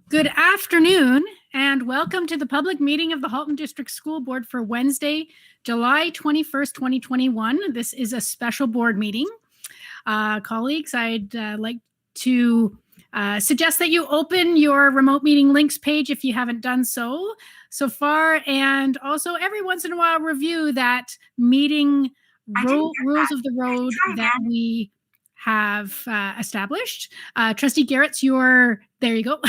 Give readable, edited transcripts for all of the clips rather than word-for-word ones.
Good afternoon, and welcome to the public meeting of the Halton District School Board for Wednesday, July 21st, 2021. This is a special board meeting. Colleagues, I'd like to suggest that you open your remote meeting links page if you haven't done so far, and also every once in a while review that meeting rules of the road that we have established. Trustee Garrett's there you go.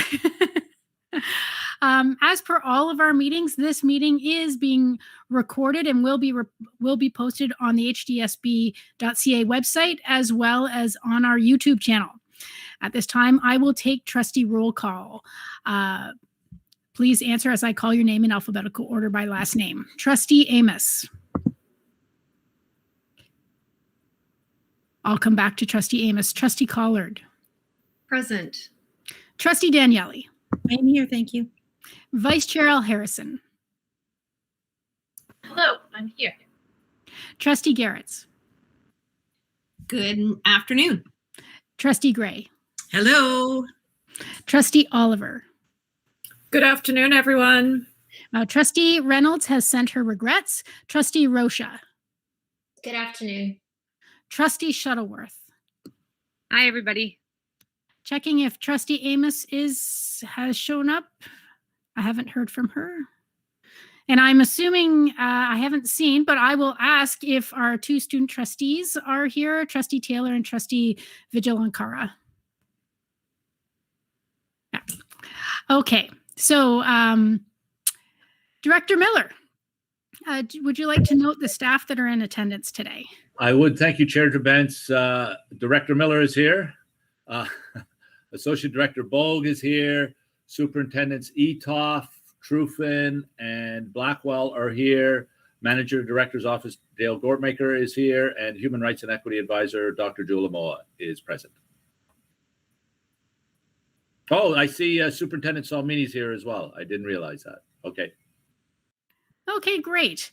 As per all of our meetings, this meeting is being recorded and will be posted on the hdsb.ca website as well as on our YouTube channel. At this time, I will take trustee roll call. Please answer as I call your name in alphabetical order by last name. Trustee Amos. I'll come back to Trustee Amos. Trustee Collard. Present. Trustee Daniele. I'm here, thank you. Vice Chair Al Harrison. Hello, I'm here. Trustee Garretts. Good afternoon. Trustee Gray. Hello. Trustee Oliver. Good afternoon, everyone. Trustee Reynolds has sent her regrets. Trustee Rocha. Good afternoon. Trustee Shuttleworth. Hi, everybody. Checking if Trustee Amos has shown up. I haven't heard from her. And I'm assuming I haven't seen, but I will ask if our two student trustees are here, Trustee Taylor and Trustee Vigilankara. Yeah. Okay, so Director Miller, would you like to note the staff that are in attendance today? I would. Thank you, Chair Drabantz. Director Miller is here. Associate Director Bogue is here. Superintendents Etoff, Truffin, and Blackwell are here. Manager Director's Office Dale Gortmaker is here, and Human Rights and Equity Advisor Dr. Jula Moa is present. Oh, I see Superintendent Salmini's here as well. I didn't realize that. Okay. Okay, great.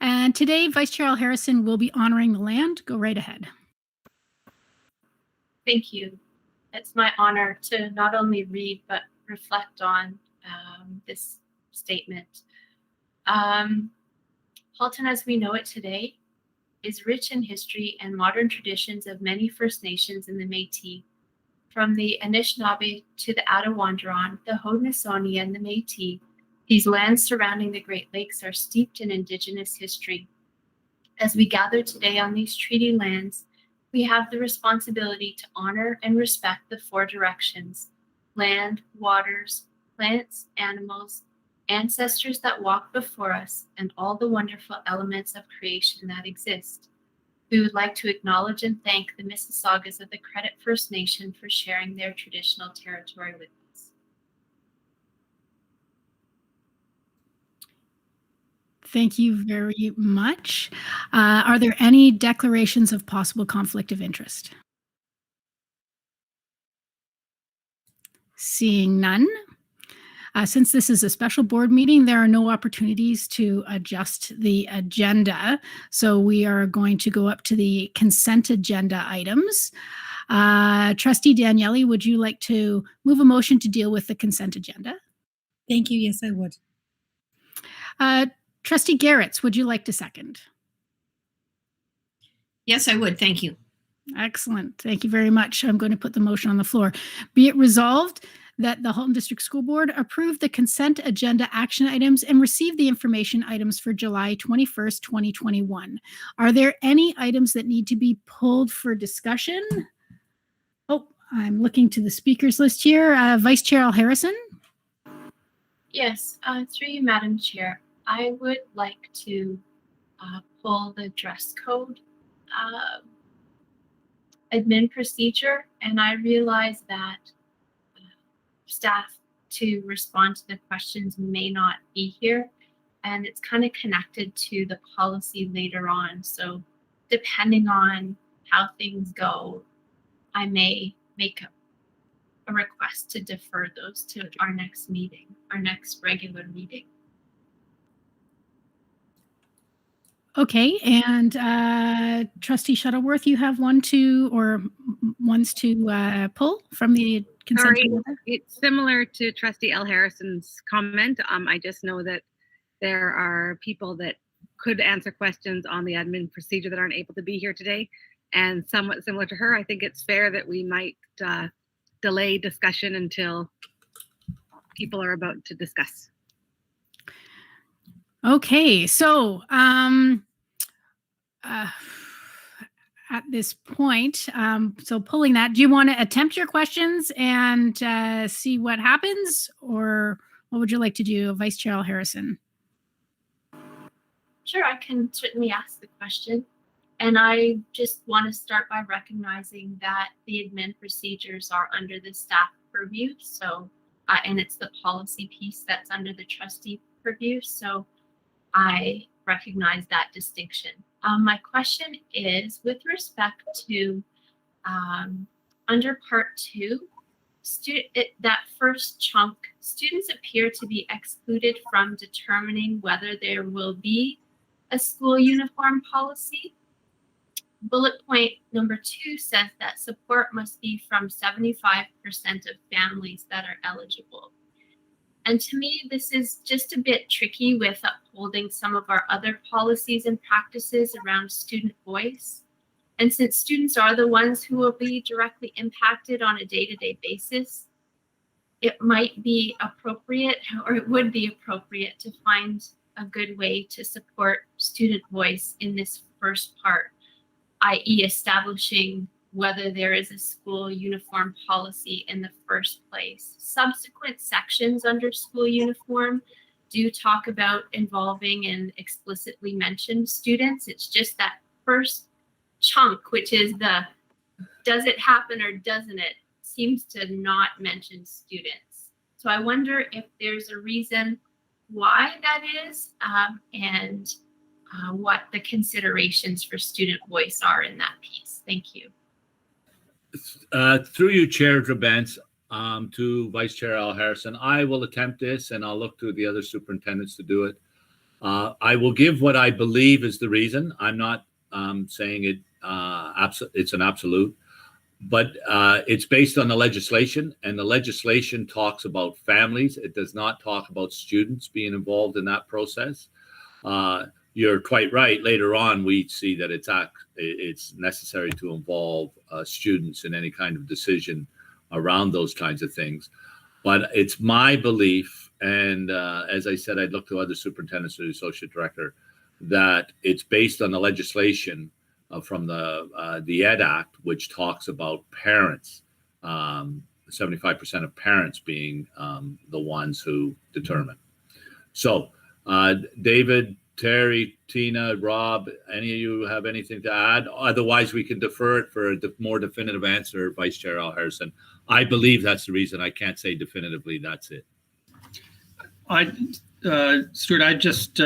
And today, Vice Chair Al Harrison will be honoring the land. Go right ahead. Thank you. It's my honor to not only read, but reflect on this statement. Halton, as we know it today, is rich in history and modern traditions of many First Nations in the Métis. From the Anishinaabe to the Attawandaron, the Haudenosaunee, and the Métis, these lands surrounding the Great Lakes are steeped in Indigenous history. As we gather today on these treaty lands, we have the responsibility to honor and respect the four directions: land, waters, plants, animals, ancestors that walk before us, and all the wonderful elements of creation that exist. We would like to acknowledge and thank the Mississaugas of the Credit First Nation for sharing their traditional territory with us. Thank you very much. Are there any declarations of possible conflict of interest? Seeing none. Since this is a special board meeting, there are no opportunities to adjust the agenda. So we are going to go up to the consent agenda items. Trustee Daniele, would you like to move a motion to deal with the consent agenda? Thank you. Yes, I would. Trustee Garretts, would you like to second? Yes, I would. Thank you. Excellent. Thank you very much. I'm going to put the motion on the floor. Be it resolved that the Halton District School Board approve the consent agenda action items and receive the information items for July 21st, 2021. Are there any items that need to be pulled for discussion? Oh, I'm looking to the speakers list here. Vice Chair Al Harrison? Yes, through you, Madam Chair, I would like to pull the dress code admin procedure, and I realize that staff to respond to the questions may not be here, and it's kind of connected to the policy later on. So depending on how things go, I may make a request to defer those to our next meeting, our next regular meeting. Okay, and Trustee Shuttleworth, you have ones to pull from the consent Sorry, agenda? it's similar to Trustee L. Harrison's comment. I just know that there are people that could answer questions on the admin procedure that aren't able to be here today. And somewhat similar to her, I think it's fair that we might delay discussion until people are about to discuss. Okay, so at this point, so pulling that, do you want to attempt your questions and see what happens, or what would you like to do, Vice Chair Al Harrison? Sure, I can certainly ask the question. And I just want to start by recognizing that the admin procedures are under the staff purview. So, and it's the policy piece that's under the trustee purview. So I recognize that distinction. My question is with respect to under part 2, that first chunk, students appear to be excluded from determining whether there will be a school uniform policy. Bullet point number 2 says that support must be from 75% of families that are eligible. And to me, this is just a bit tricky with upholding some of our other policies and practices around student voice. And since students are the ones who will be directly impacted on a day-to-day basis, it might be appropriate, or it would be appropriate, to find a good way to support student voice in this first part, i.e. establishing whether there is a school uniform policy in the first place. Subsequent sections under school uniform do talk about involving and explicitly mention students. It's just that first chunk, which is the does it happen or doesn't it, seems to not mention students. So I wonder if there's a reason why that is, and what the considerations for student voice are in that piece. Thank you. Through you, Chair Drabantz, to Vice Chair Al Harrison, I will attempt this, and I'll look to the other superintendents to do it. I will give what I believe is the reason. I'm not saying it. It's an absolute, but it's based on the legislation, and the legislation talks about families. It does not talk about students being involved in that process. You're quite right. Later on, we see that it's necessary to involve students in any kind of decision around those kinds of things. But it's my belief, and as I said, I'd look to other superintendents or the associate director, that it's based on the legislation from the Ed Act, which talks about parents, 75% of parents being the ones who determine. So, David, Terry, Tina, Rob, any of you have anything to add? Otherwise, we can defer it for a more definitive answer, Vice Chair Al Harrison. I believe that's the reason. I can't say definitively that's it. Stuart, I just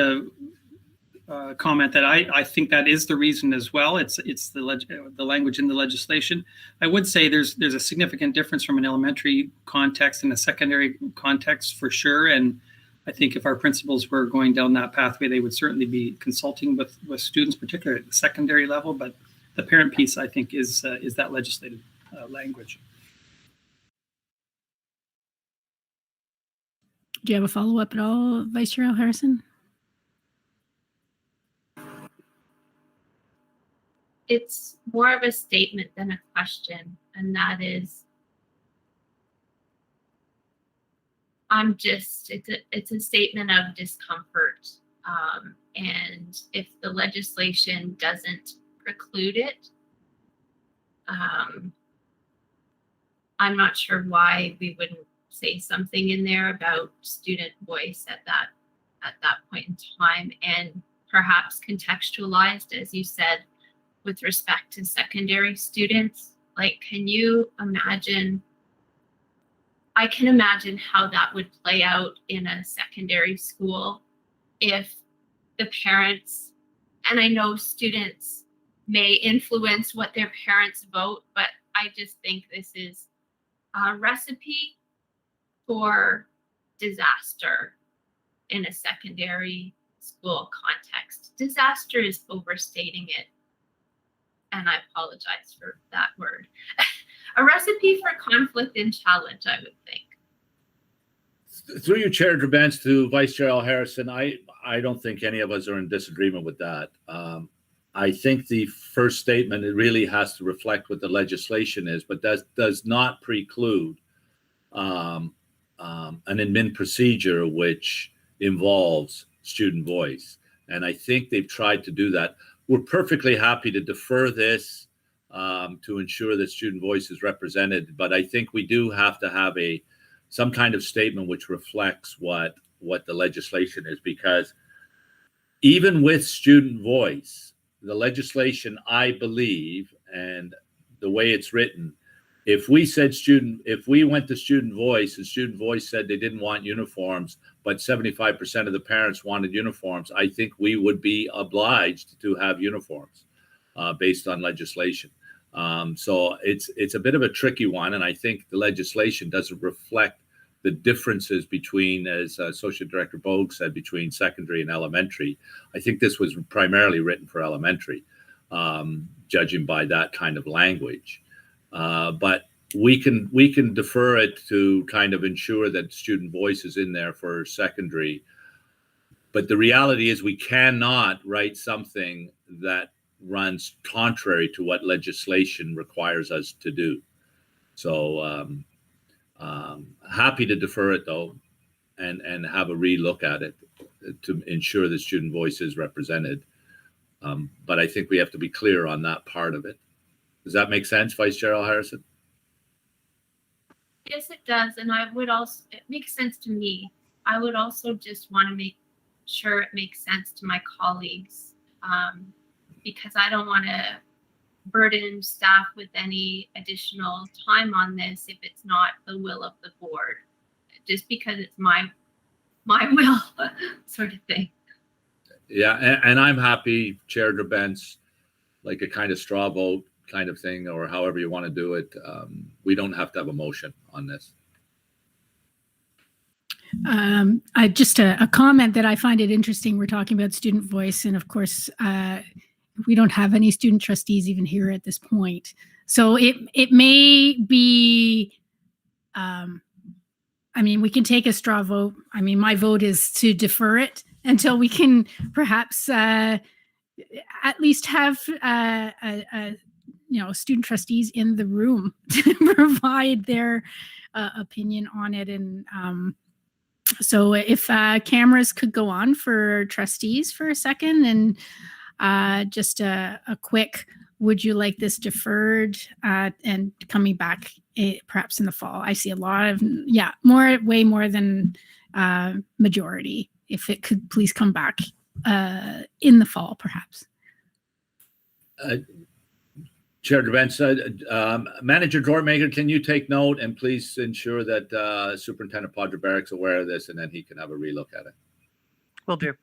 comment that I think that is the reason as well. It's the language in the legislation. I would say there's a significant difference from an elementary context and a secondary context for sure. And I think if our principals were going down that pathway, they would certainly be consulting with students, particularly at the secondary level. But the parent piece, I think, is that legislative language. Do you have a follow-up at all, Vice Chair Al Harrison? It's more of a statement than a question, and that is, it's a statement of discomfort. And if the legislation doesn't preclude it, I'm not sure why we wouldn't say something in there about student voice at that point in time, and perhaps contextualized, as you said, with respect to secondary students. Like, can you imagine? I can imagine how that would play out in a secondary school if the parents, and I know students may influence what their parents vote, but I just think this is a recipe for disaster in a secondary school context. Disaster is overstating it, and I apologize for that word. a recipe for conflict and challenge, I would think. Through your Chair Drabens to Vice Chair Al Harrison, I don't think any of us are in disagreement with that. I think the first statement, it really has to reflect what the legislation is, but that does not preclude an admin procedure which involves student voice. And I think they've tried to do that. We're perfectly happy to defer this to ensure that student voice is represented, but I think we do have to have some kind of statement which reflects what the legislation is, because even with student voice, the legislation, I believe, and the way it's written, if we went to student voice and student voice said they didn't want uniforms, but 75% of the parents wanted uniforms, I think we would be obliged to have uniforms based on legislation. So it's a bit of a tricky one, and I think the legislation doesn't reflect the differences between, as Associate Director Bogue said, between secondary and elementary. I think this was primarily written for elementary, judging by that kind of language. But we can defer it to kind of ensure that student voice is in there for secondary. But the reality is we cannot write something that runs contrary to what legislation requires us to do. So happy to defer it though, and have a relook at it to ensure that student voice is represented. But I think we have to be clear on that part of it. Does that make sense, Vice Chair Al Harrison? Yes, it does. And it makes sense to me. I would also just want to make sure it makes sense to my colleagues, because I don't want to burden staff with any additional time on this if it's not the will of the board, just because it's my will sort of thing. Yeah, and I'm happy, Chair Drabens, like a kind of straw vote kind of thing, or however you want to do it. We don't have to have a motion on this. Just a comment that I find it interesting. We're talking about student voice, and of course, we don't have any student trustees even here at this point. So it may be, we can take a straw vote. My vote is to defer it until we can perhaps at least have student trustees in the room to provide their opinion on it. And so if cameras could go on for trustees for a second, and just a quick, would you like this deferred and coming back perhaps in the fall? I see a lot of, way more than majority. If it could please come back in the fall, perhaps. Chair Drabens, Manager Dortmaker, can you take note and please ensure that Superintendent Podra-Barrick's aware of this, and then he can have a relook at it. Will do.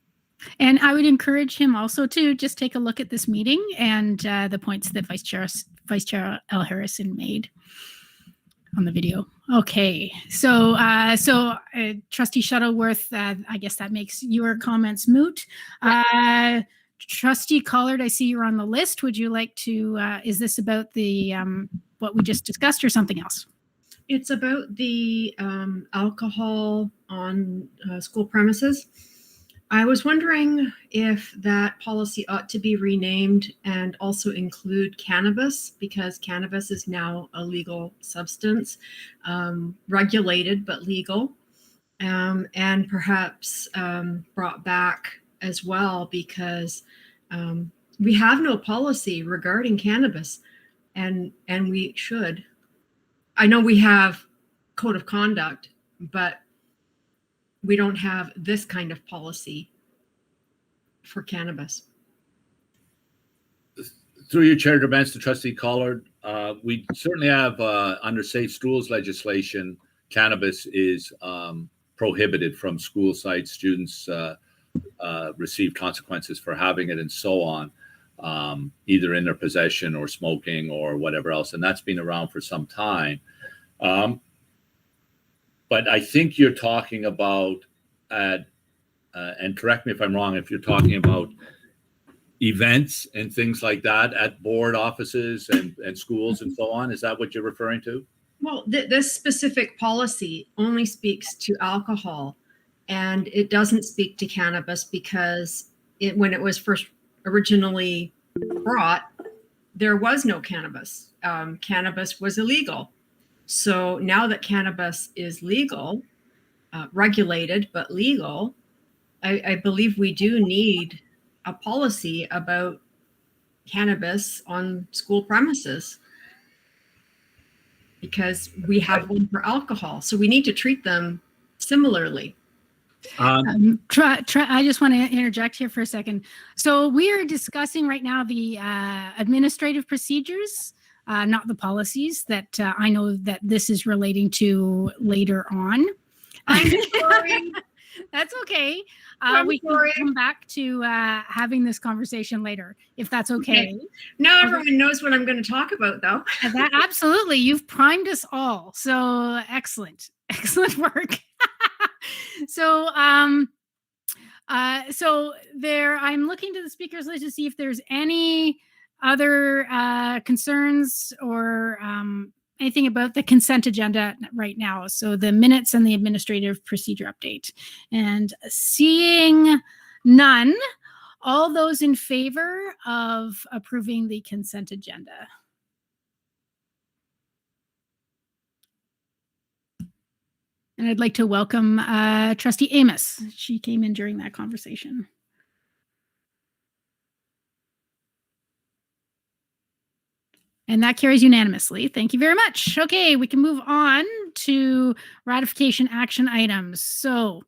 And I would encourage him also to just take a look at this meeting and the points that Vice Chair Al Harrison made on the video. Okay, so Trustee Shuttleworth, I guess that makes your comments moot. Trustee Collard, I see you're on the list. Would you like to, is this about the what we just discussed or something else? It's about the alcohol on school premises. I was wondering if that policy ought to be renamed and also include cannabis, because cannabis is now a legal substance, regulated but legal, and perhaps brought back as well, because we have no policy regarding cannabis, and we should. I know we have code of conduct, but we don't have this kind of policy for cannabis. Through your Chair Drabens to Trustee Collard, we certainly have under safe schools legislation, cannabis is prohibited from school sites. Students receive consequences for having it and so on, either in their possession or smoking or whatever else. And that's been around for some time. But I think you're talking about, and correct me if I'm wrong, if you're talking about events and things like that at board offices and schools and so on? Is that what you're referring to? Well, this specific policy only speaks to alcohol, and it doesn't speak to cannabis because when it was first originally brought, there was no cannabis. Cannabis was illegal. So now that cannabis is legal, regulated but legal, I believe we do need a policy about cannabis on school premises, because we have one for alcohol. So we need to treat them similarly. I just want to interject here for a second. So we are discussing right now the administrative procedures, not the policies that I know that this is relating to later on. I'm sorry. That's okay. We can sorry. come back to having this conversation later, if that's okay. Now everyone knows what I'm going to talk about, though. That, absolutely. You've primed us all. So excellent. Excellent work. So I'm looking to the speakers list to see if there's any other concerns or anything about the consent agenda right now. So the minutes and the administrative procedure update. And seeing none, all those in favor of approving the consent agenda? And I'd like to welcome Trustee Amos. She came in during that conversation. And that carries unanimously. Thank you very much. Okay, we can move on to ratification action items. So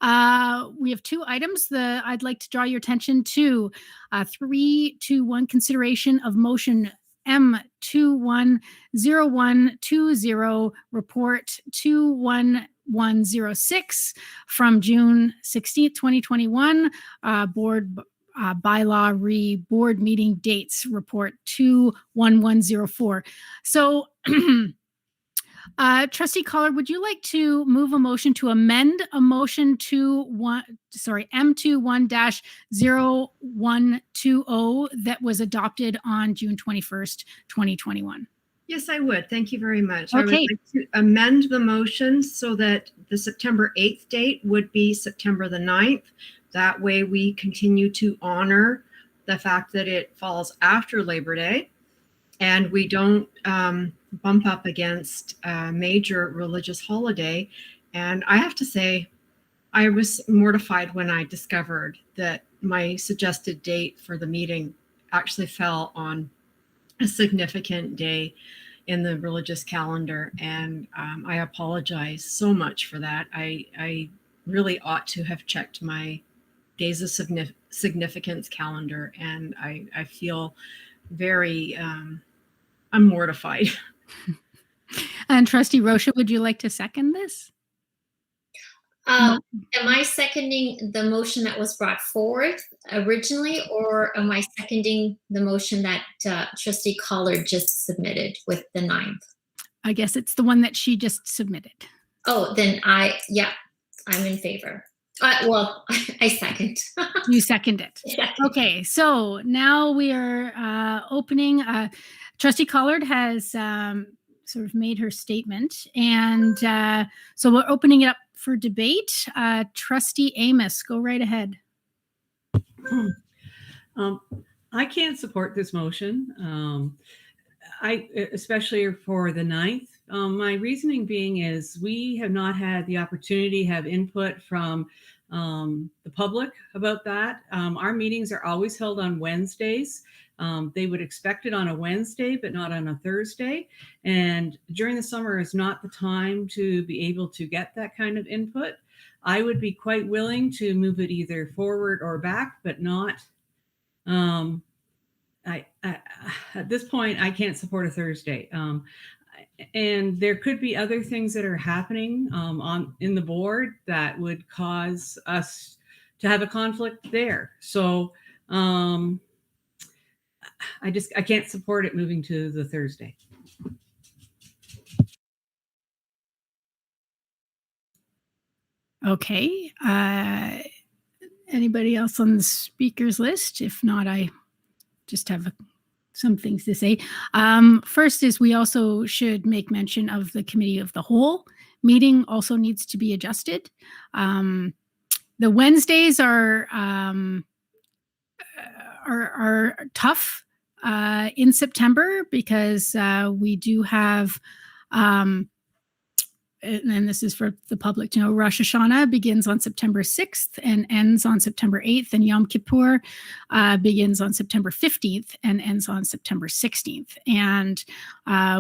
we have two items that I'd like to draw your attention to. 321 consideration of motion M210120, report 21106 from June 16th, 2021, board bylaw board meeting dates, report 21104. So Trustee Collard, would you like to move a motion to amend a motion M21-0120 that was adopted on June 21st, 2021? Yes, I would. Thank you very much. I would Okay. like to amend the motion so that the September 8th date would be September the 9th. That way we continue to honor the fact that it falls after Labor Day, and we don't bump up against a major religious holiday. And I have to say, I was mortified when I discovered that my suggested date for the meeting actually fell on a significant day in the religious calendar. And I apologize so much for that. I really ought to have checked my days of significance calendar, and I feel very, I'm mortified. And Trustee Rocha, would you like to second this? Am I seconding the motion that was brought forward originally, or am I seconding the motion that Trustee Collard just submitted with the 9th? I guess it's the one that she just submitted. Oh, then I'm in favor. Well, I second. You second it. Yeah. Okay, so now we are opening. Trustee Collard has sort of made her statement, and so we're opening it up for debate. Trustee Amos, go right ahead. I can't support this motion. Especially for the 9th. My reasoning being is we have not had the opportunity to have input from the public about that. Our meetings are always held on Wednesdays. They would expect it on a Wednesday, but not on a Thursday. And during the summer is not the time to be able to get that kind of input. I would be quite willing to move it either forward or back, but not. At this point, I can't support a Thursday. And there could be other things that are happening in the board that would cause us to have a conflict there. So I can't support it moving to the Thursday. Okay. Anybody else on the speakers list? If not, I just have some things to say. First is we also should make mention of the Committee of the Whole meeting also needs to be adjusted. The Wednesdays are tough in September because we do have and this is for the public to know, Rosh Hashanah begins on September 6th and ends on September 8th, and Yom Kippur begins on September 15th and ends on September 16th. And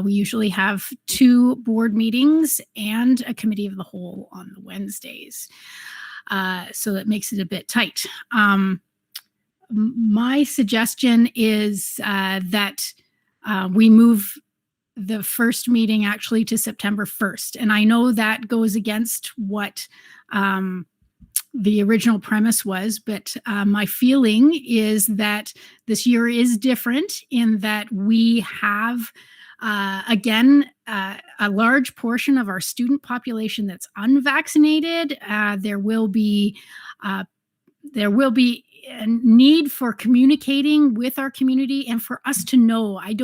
we usually have 2 board meetings and a Committee of the Whole on the Wednesdays. So that makes it a bit tight. My suggestion is that we move the first meeting actually to September 1st. And I know that goes against what the original premise was, but my feeling is that this year is different in that we have, again, a large portion of our student population that's unvaccinated. There will be a need for communicating with our community and for us to know. I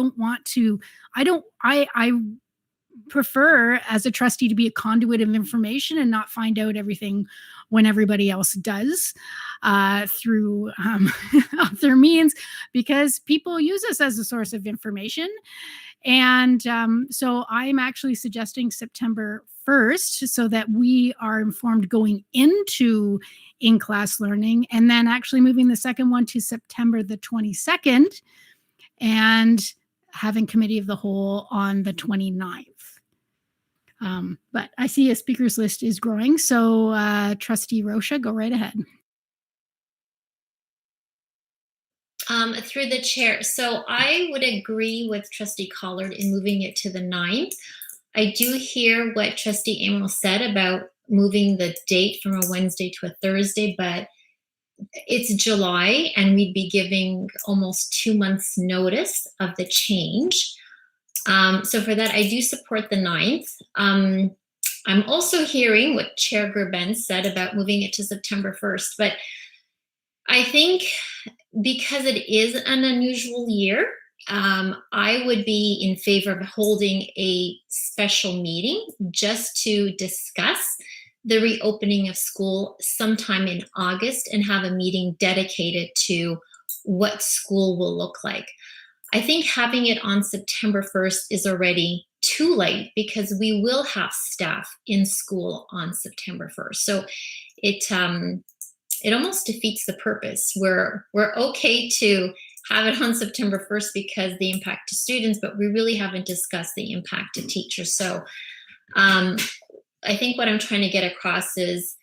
prefer as a trustee to be a conduit of information and not find out everything when everybody else does through other means, because people use us as a source of information. And so I'm actually suggesting September 1st so that we are informed going into in-class learning, and then actually moving the second one to September the 22nd and having Committee of the Whole on the 29th. But I see a speakers list is growing. So Trustee Rocha, go right ahead. Through the chair. So I would agree with Trustee Collard in moving it to the 9th. I do hear what Trustee Amos said about moving the date from a Wednesday to a Thursday, but it's July and we'd be giving almost 2 months notice of the change. So for that, I do support the 9th. I'm also hearing what Chair Gerben said about moving it to September 1st, but I think because it is an unusual year, I would be in favor of holding a special meeting just to discuss the reopening of school sometime in August and have a meeting dedicated to what school will look like. I think having it on September 1st is already too late because we will have staff in school on September 1st. So it almost defeats the purpose. We're okay to have it on September 1st because the impact to students, but we really haven't discussed the impact to teachers. So I think what I'm trying to get across is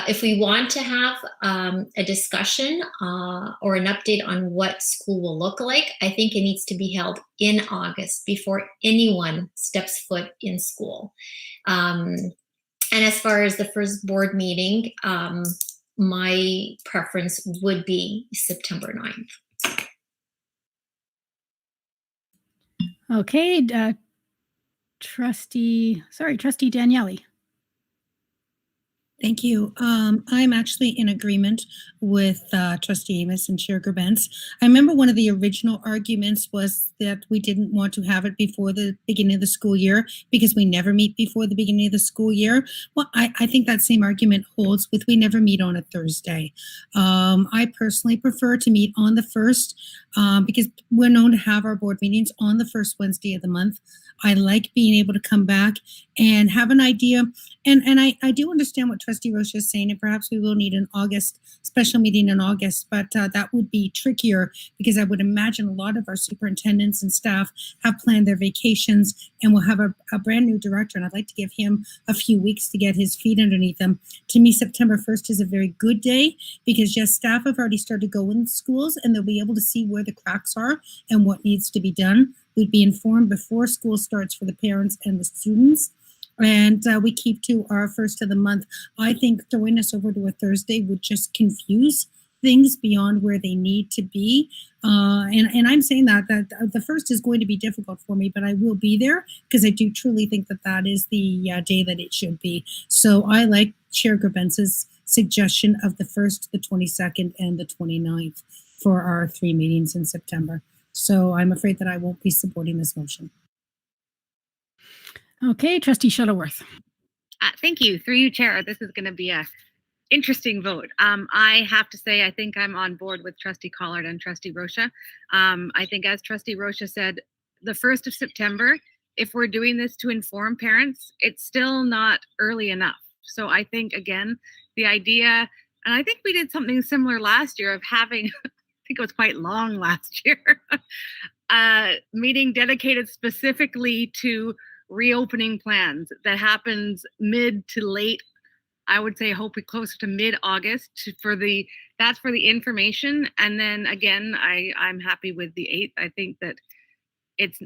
if we want to have a discussion or an update on what school will look like, I think it needs to be held in August before anyone steps foot in school. And as far as the first board meeting, my preference would be September 9th. Okay, Trustee Daniele. Thank you. I'm actually in agreement with Trustee Amos and Chair Gerbens. I remember one of the original arguments was that we didn't want to have it before the beginning of the school year because we never meet before the beginning of the school year. Well, I think that same argument holds with we never meet on a Thursday. I personally prefer to meet on the 1st because we're known to have our board meetings on the first Wednesday of the month. I like being able to come back and have an idea. And I do understand what Trustee Rocha is saying, and perhaps we will need an August special meeting in August, but that would be trickier because I would imagine a lot of our superintendents and staff have planned their vacations and we'll have a brand new director. And I'd like to give him a few weeks to get his feet underneath him. To me, September 1st is a very good day because yes, staff have already started to go in schools and they'll be able to see where the cracks are and what needs to be done. We'd be informed before school starts for the parents and the students. And we keep to our first of the month. I think throwing us over to a Thursday would just confuse things beyond where they need to be. And I'm saying that the first is going to be difficult for me, but I will be there because I do truly think that that is the day that it should be. So I like Chair Gerbens's suggestion of the 1st, the 22nd, and the 29th for our 3 meetings in September. So I'm afraid that I won't be supporting this motion. Okay, Trustee Shuttleworth. Thank you. Through you, Chair. This is going to be a interesting vote. I have to say, I think I'm on board with Trustee Collard and Trustee Rocha. I think, as Trustee Rocha said, the 1st of September, if we're doing this to inform parents, it's still not early enough. So I think, again, the idea, and I think we did something similar last year of having, I think it was quite long last year, meeting dedicated specifically to reopening plans that happens mid to late, I would say hopefully closer to mid-August that's for the information. And then again, I'm happy with the 8th. I think that it's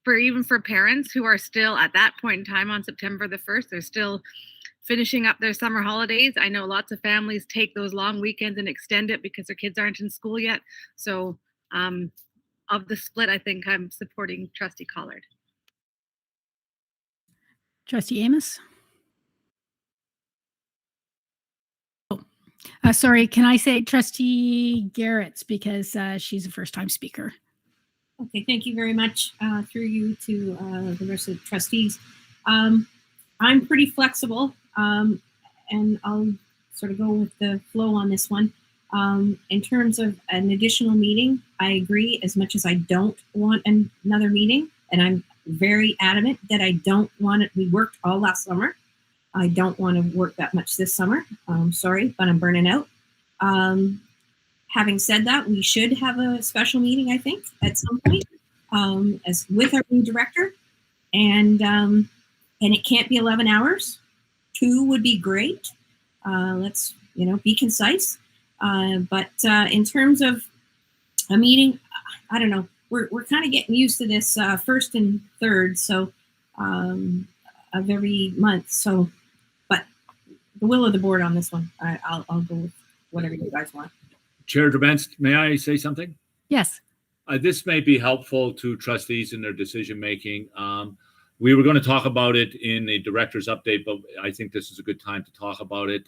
even for parents who are still at that point in time on September the 1st, they're still finishing up their summer holidays. I know lots of families take those long weekends and extend it because their kids aren't in school yet. So of the split, I think I'm supporting Trustee Collard. Trustee Amos? Sorry, can I say Trustee Garrett's because she's a first-time speaker. Okay, thank you very much. Through you to the rest of the trustees. I'm pretty flexible, and I'll sort of go with the flow on this one. In terms of an additional meeting, I agree, as much as I don't want another meeting, and I'm very adamant that I don't want it. We worked all last summer. I don't want to work that much this summer. Sorry, but I'm burning out. Having said that, we should have a special meeting, I think, at some point, as with our new director, and it can't be 11 hours. 2 would be great. Let's be concise. But in terms of a meeting, I don't know. We're kind of getting used to this 1st and 3rd, so of every month. So, but the will of the board on this one, I'll go with whatever you guys want. Chair Durbence, may I say something? Yes. This may be helpful to trustees in their decision making. We were going to talk about it in the director's update, but I think this is a good time to talk about it.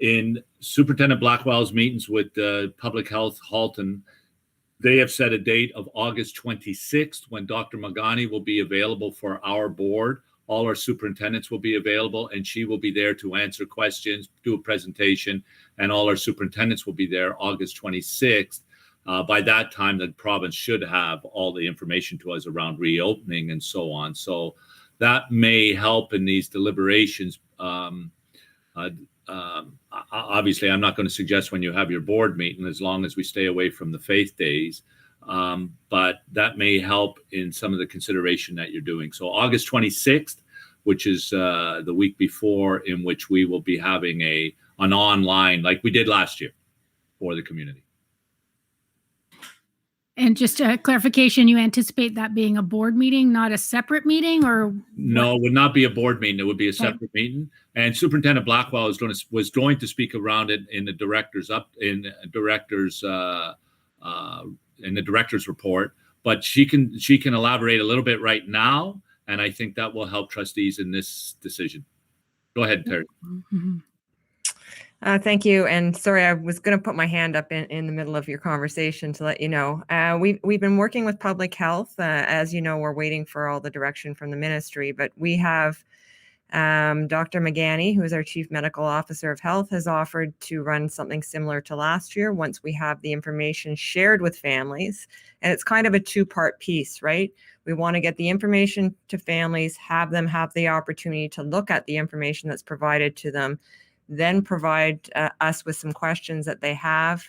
In Superintendent Blackwell's meetings with Public Health Halton, they have set a date of August 26th when Dr. Magani will be available for our board. All our superintendents will be available, and she will be there to answer questions, do a presentation, and all our superintendents will be there August 26th. By that time, the province should have all the information to us around reopening and so on. So that may help in these deliberations. Obviously, I'm not going to suggest when you have your board meeting, as long as we stay away from the faith days. But that may help in some of the consideration that you're doing. So August 26th, which is the week before, in which we will be having an online, like we did last year, for the community. And just a clarification, you anticipate that being a board meeting, not a separate meeting, or? No, it would not be a board meeting. It would be a separate meeting. And Superintendent Blackwell was going to speak around it in the director's report. But she can elaborate a little bit right now, and I think that will help trustees in this decision. Go ahead, Terry. Mm-hmm. Thank you. And sorry, I was going to put my hand up in the middle of your conversation to let you know. We've been working with public health. As you know, we're waiting for all the direction from the ministry, but we have Dr. Magani, who is our Chief Medical Officer of Health, has offered to run something similar to last year once we have the information shared with families. And it's kind of a 2-part piece, right? We want to get the information to families, have them have the opportunity to look at the information that's provided to them, then provide us with some questions that they have.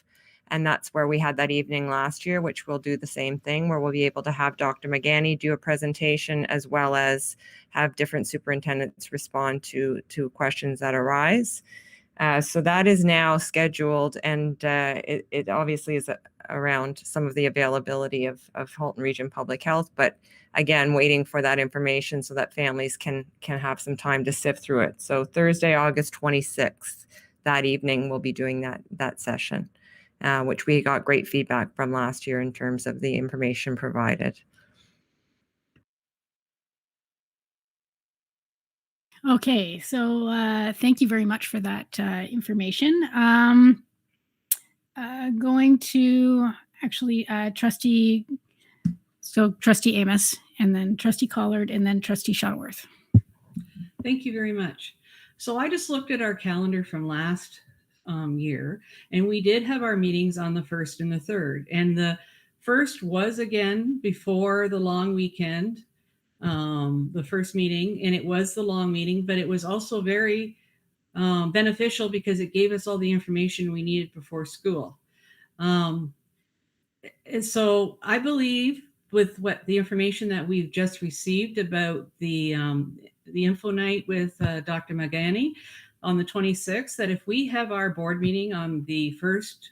And that's where we had that evening last year, which we'll do the same thing, where we'll be able to have Dr. Magani do a presentation, as well as have different superintendents respond to questions that arise. So that is now scheduled, and it obviously is around some of the availability of Halton Region Public Health, but again, waiting for that information so that families can have some time to sift through it. So Thursday, August 26th, that evening, we'll be doing that session, which we got great feedback from last year in terms of the information provided. Okay, so thank you very much for that information. Going to actually Trustee Amos, and then Trustee Collard, and then Trustee Shuttleworth. Thank you very much. So I just looked at our calendar from last year, and we did have our meetings on the 1st and the 3rd. And the 1st was again before the long weekend, the first meeting, and it was the long meeting, but it was also very beneficial because it gave us all the information we needed before school. And so I believe with what the information that we've just received about the info night with Dr. Magani on the 26th, that if we have our board meeting on the first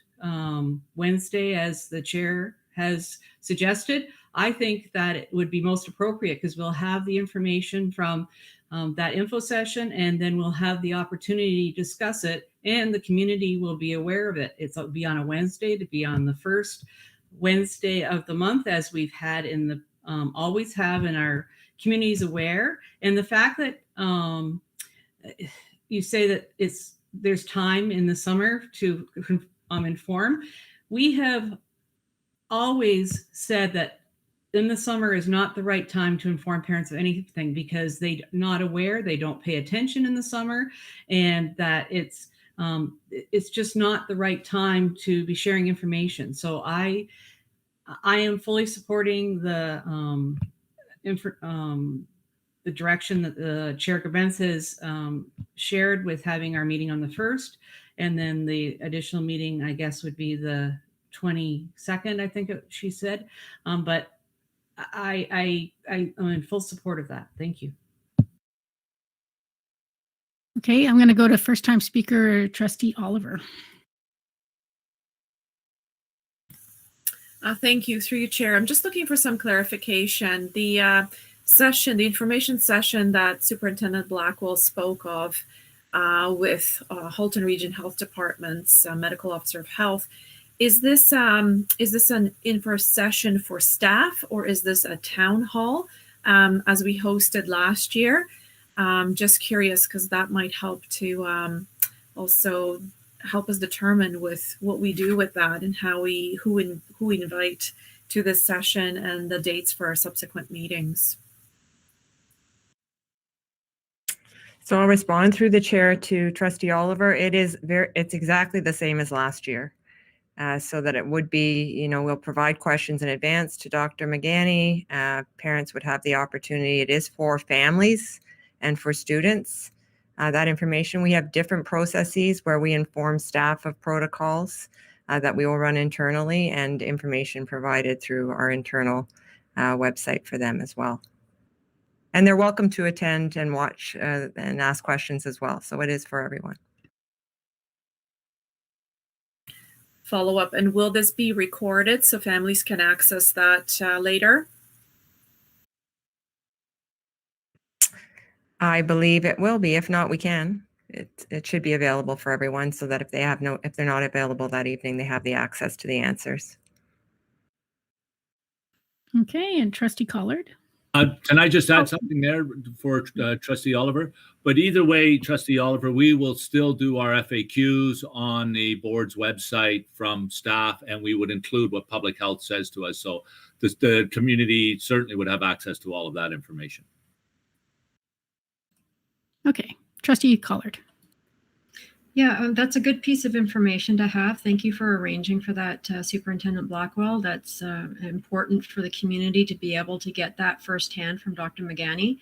Wednesday, as the chair has suggested, I think that it would be most appropriate because we'll have the information from that info session, and then we'll have the opportunity to discuss it, and the community will be aware of it. It'll be on a Wednesday, to be on the first Wednesday of the month, as we've had in the always have in our communities aware. And the fact that you say that there's time in the summer to inform, we have always said that in the summer is not the right time to inform parents of anything because they're not aware, they don't pay attention in the summer, and that it's just not the right time to be sharing information. So I am fully supporting the direction that the Chair Gerbens has shared with having our meeting on the 1st, and then the additional meeting, I guess, would be the 22nd, I think she said. But I'm in full support of that. Thank you. Okay, I'm going to go to first-time speaker, Trustee Oliver. Thank you, through you, Chair. I'm just looking for some clarification. The information session that Superintendent Blackwell spoke of with Halton Region Health Department's Medical Officer of Health, is this an info session for staff, or is this a town hall as we hosted last year? Just curious, because that might help to also help us determine with what we do with that and who we invite to this session and the dates for our subsequent meetings. So I'll respond through the chair to Trustee Oliver. It's exactly the same as last year. So that it would be, we'll provide questions in advance to Dr. Magani. Parents would have the opportunity. It is for families and for students. That information, we have different processes where we inform staff of protocols that we will run internally, and information provided through our internal website for them as well. And they're welcome to attend and watch and ask questions as well. So it is for everyone. Follow up, and will this be recorded so families can access that later? I believe it will be. If not, we can. It should be available for everyone, so that if they're not available that evening, they have the access to the answers. Okay, and Trustee Collard. Can I just add something there for Trustee Oliver? But either way, Trustee Oliver, we will still do our FAQs on the board's website from staff, and we would include what public health says to us. So the community certainly would have access to all of that information. Okay, Trustee Collard. Yeah, that's a good piece of information to have. Thank you for arranging for that, Superintendent Blackwell. That's important for the community to be able to get that firsthand from Dr. Magani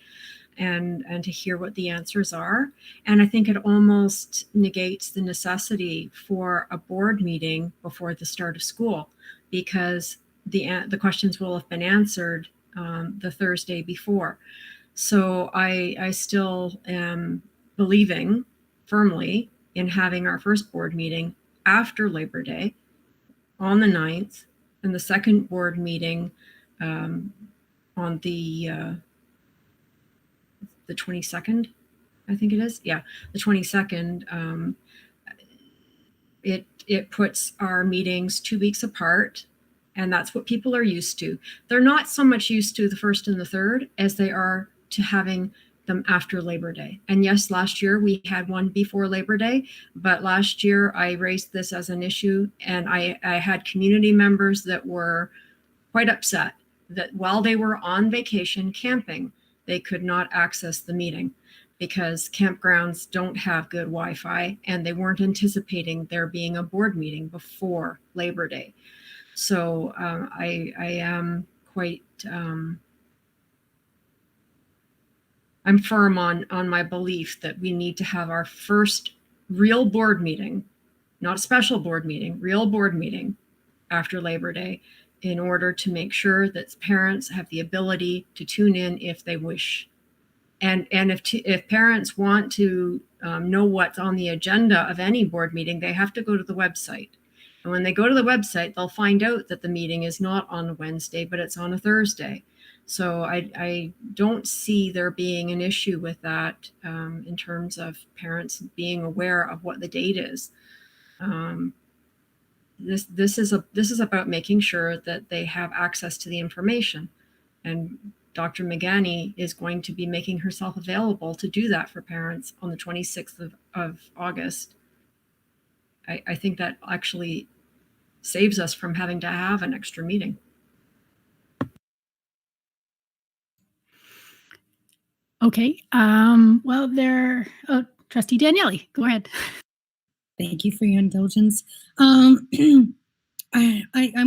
and to hear what the answers are. And I think it almost negates the necessity for a board meeting before the start of school, because the questions will have been answered the Thursday before. So I still am believing firmly in having our first board meeting after Labor Day on the 9th, and the second board meeting on the 22nd, I think it is. Yeah, the 22nd. It puts our meetings 2 weeks apart, and that's what people are used to. They're not so much used to the 1st and the 3rd as they are to having them after Labor Day. And yes, last year we had one before Labor Day, but last year I raised this as an issue, and I had community members that were quite upset that while they were on vacation camping, they could not access the meeting because campgrounds don't have good Wi-Fi, and they weren't anticipating there being a board meeting before Labor Day. So I am quite, I'm firm on my belief that we need to have our first real board meeting, not a special board meeting, real board meeting after Labor Day, in order to make sure that parents have the ability to tune in if they wish. And if parents want to know what's on the agenda of any board meeting, they have to go to the website. And when they go to the website, they'll find out that the meeting is not on a Wednesday, but it's on a Thursday. So I don't see there being an issue with that in terms of parents being aware of what the date is. This is about making sure that they have access to the information, and Dr. McGanny is going to be making herself available to do that for parents on the 26th of August. I think that actually saves us from having to have an extra meeting. Okay. Well, Trustee Daniele, go ahead. Thank you for your indulgence. I'm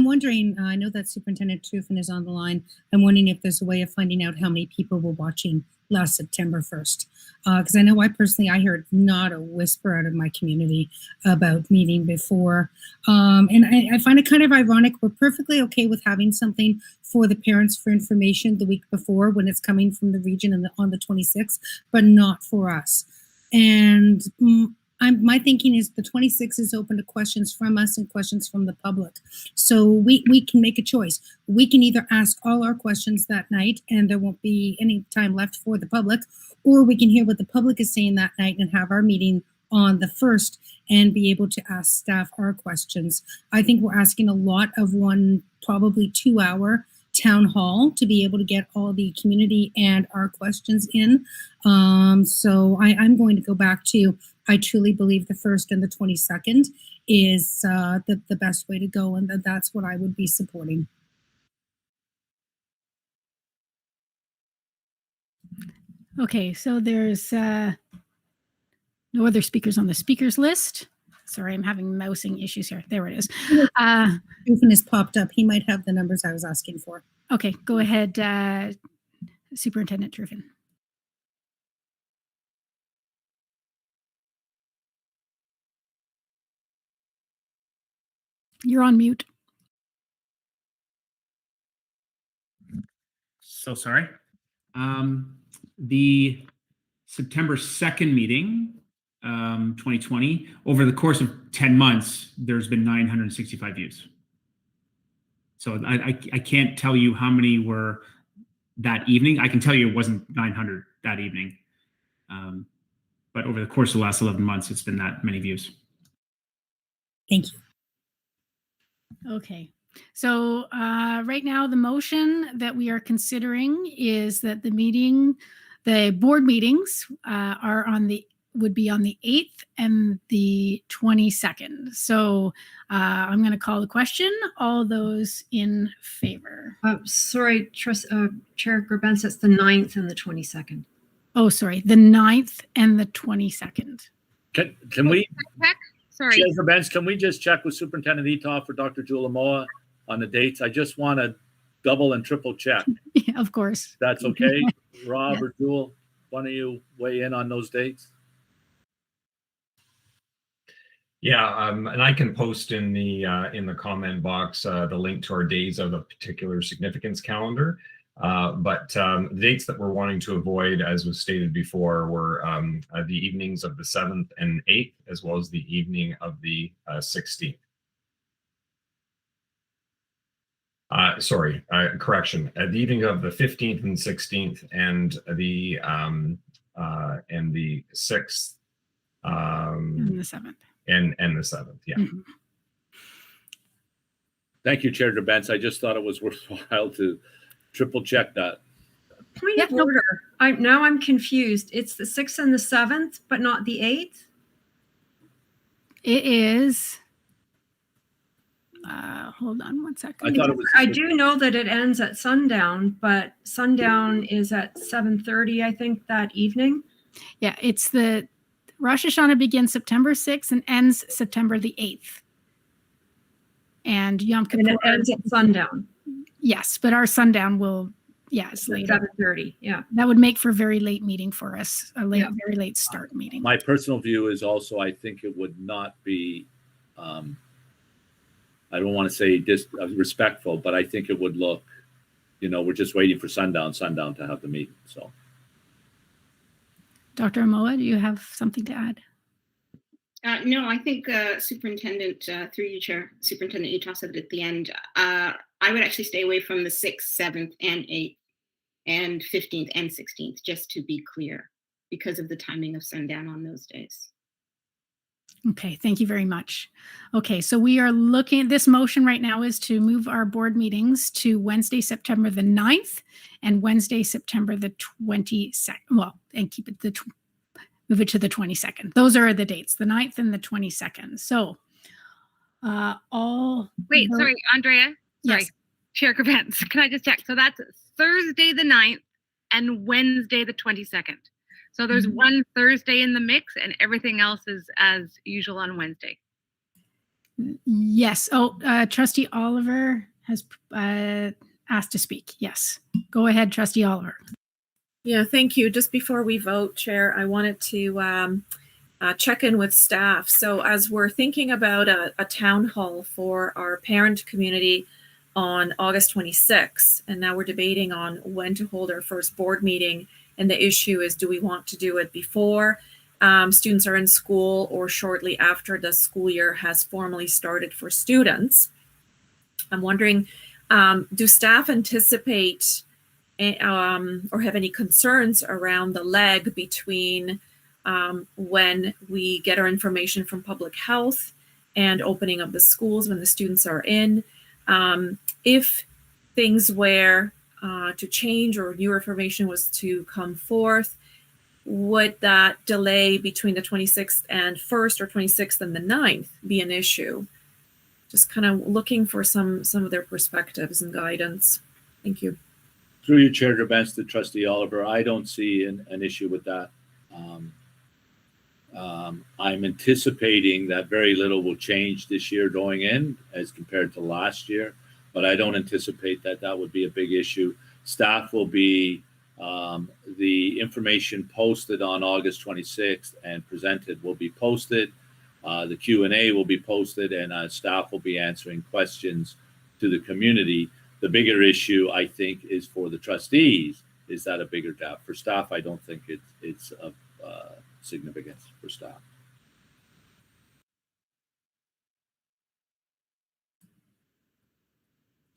wondering, I know that Superintendent Truffin is on the line. I'm wondering if there's a way of finding out how many people were watching last September 1st. Because I know I heard not a whisper out of my community about meeting before. And I find it kind of ironic. We're perfectly okay with having something for the parents for information the week before when it's coming from the region and on the 26th, but not for us. And my thinking is the 26th is open to questions from us and questions from the public. So we can make a choice. We can either ask all our questions that night and there won't be any time left for the public, or we can hear what the public is saying that night and have our meeting on the 1st and be able to ask staff our questions. I think we're asking a lot of one probably 2-hour town hall to be able to get all the community and our questions in. So I'm going to go back to, I truly believe the 1st and the 22nd is the best way to go, and that's what I would be supporting. Okay, so there's no other speakers on the speakers list. Sorry, I'm having mousing issues here. There it is. Truffin has popped up. He might have the numbers I was asking for. Okay, go ahead, Superintendent Truffin. You're on mute. So sorry. The September 2nd meeting, 2020, over the course of 10 months, there's been 965 views. So I can't tell you how many were that evening. I can tell you it wasn't 900 that evening. But over the course of the last 11 months, it's been that many views. Thank you. Okay, so right now the motion that we are considering is that the board meetings would be on the 8th and the 22nd. So I'm going to call the question. All those in favor? Sorry, Chair Gerbens, it's the 9th and the 22nd. Oh, sorry, the 9th and the 22nd. Can we? Check? Sorry. Chair Gerbens, can we just check with Superintendent Etoff for Dr. Julamoa on the dates? I just want to double and triple check. Yeah, of course. That's okay. Rob Yeah. or Jewel, why don't you weigh in on those dates? Yeah, and I can post in the comment box the link to our days of a particular significance calendar. But the dates that we're wanting to avoid, as was stated before, were the evenings of the 7th and 8th, as well as the evening of the 16th. Correction. The evening of the 15th and 16th, and the 6th. And the 7th. And the 7th, yeah. Mm-hmm. Thank you, Chair Gerbens. I just thought it was worthwhile to triple check that. Point of order. I'm confused. It's the 6th and the 7th, but not the 8th? It is. Hold on one second. I thought it was. I do know that it ends at sundown, but sundown is at 7:30, I think, that evening. Yeah, it's the Rosh Hashanah begins September 6th and ends September the 8th. And Yom Kippur. And it ends at sundown. Yes, but our sundown will, it's At later. 7:30, yeah. That would make for a very late meeting for us, a late, Yeah. very late start meeting. My personal view is also, I think it would not be, I don't want to say disrespectful, but I think it would look, we're just waiting for sundown to have the meeting. So, Dr. Amoa, do you have something to add? No, I think Superintendent, through you, Chair, Superintendent Utah said it at the end. I would actually stay away from the 6th, 7th, and 8th, and 15th and 16th, just to be clear, because of the timing of sundown on those days. Okay, thank you very much. Okay, so we are looking, this motion right now is to move our board meetings to Wednesday, September the 9th and Wednesday, September the 22nd. Well, and keep it move it to the 22nd. Those are the dates, the 9th and the 22nd. So Wait, sorry, Andrea. Sorry, Yes. Chair Gervais, can I just check? So that's Thursday the 9th and Wednesday the 22nd. So there's one Thursday in the mix and everything else is as usual on Wednesday. Yes. Oh, Trustee Oliver has asked to speak. Yes. Go ahead, Trustee Oliver. Yeah, thank you. Just before we vote, Chair, I wanted to check in with staff. So as we're thinking about a town hall for our parent community on August 26th, and now we're debating on when to hold our first board meeting, and the issue is, do we want to do it before students are in school or shortly after the school year has formally started for students? I'm wondering, do staff anticipate or have any concerns around the lag between when we get our information from public health and opening of the schools when the students are in? If things were to change or new information was to come forth, would that delay between the 26th and 1st or 26th and the 9th be an issue? Just kind of looking for some of their perspectives and guidance. Thank you. through you, Chair Gervais, to Trustee Oliver, I don't see an issue with that. I'm anticipating that very little will change this year going in as compared to last year, but I don't anticipate that would be a big issue. Staff will be, the information posted on August 26th and presented will be posted. The Q&A will be posted, and staff will be answering questions to the community. The bigger issue, I think, is for the trustees. Is that a bigger gap? For staff, I don't think it's of significance for staff.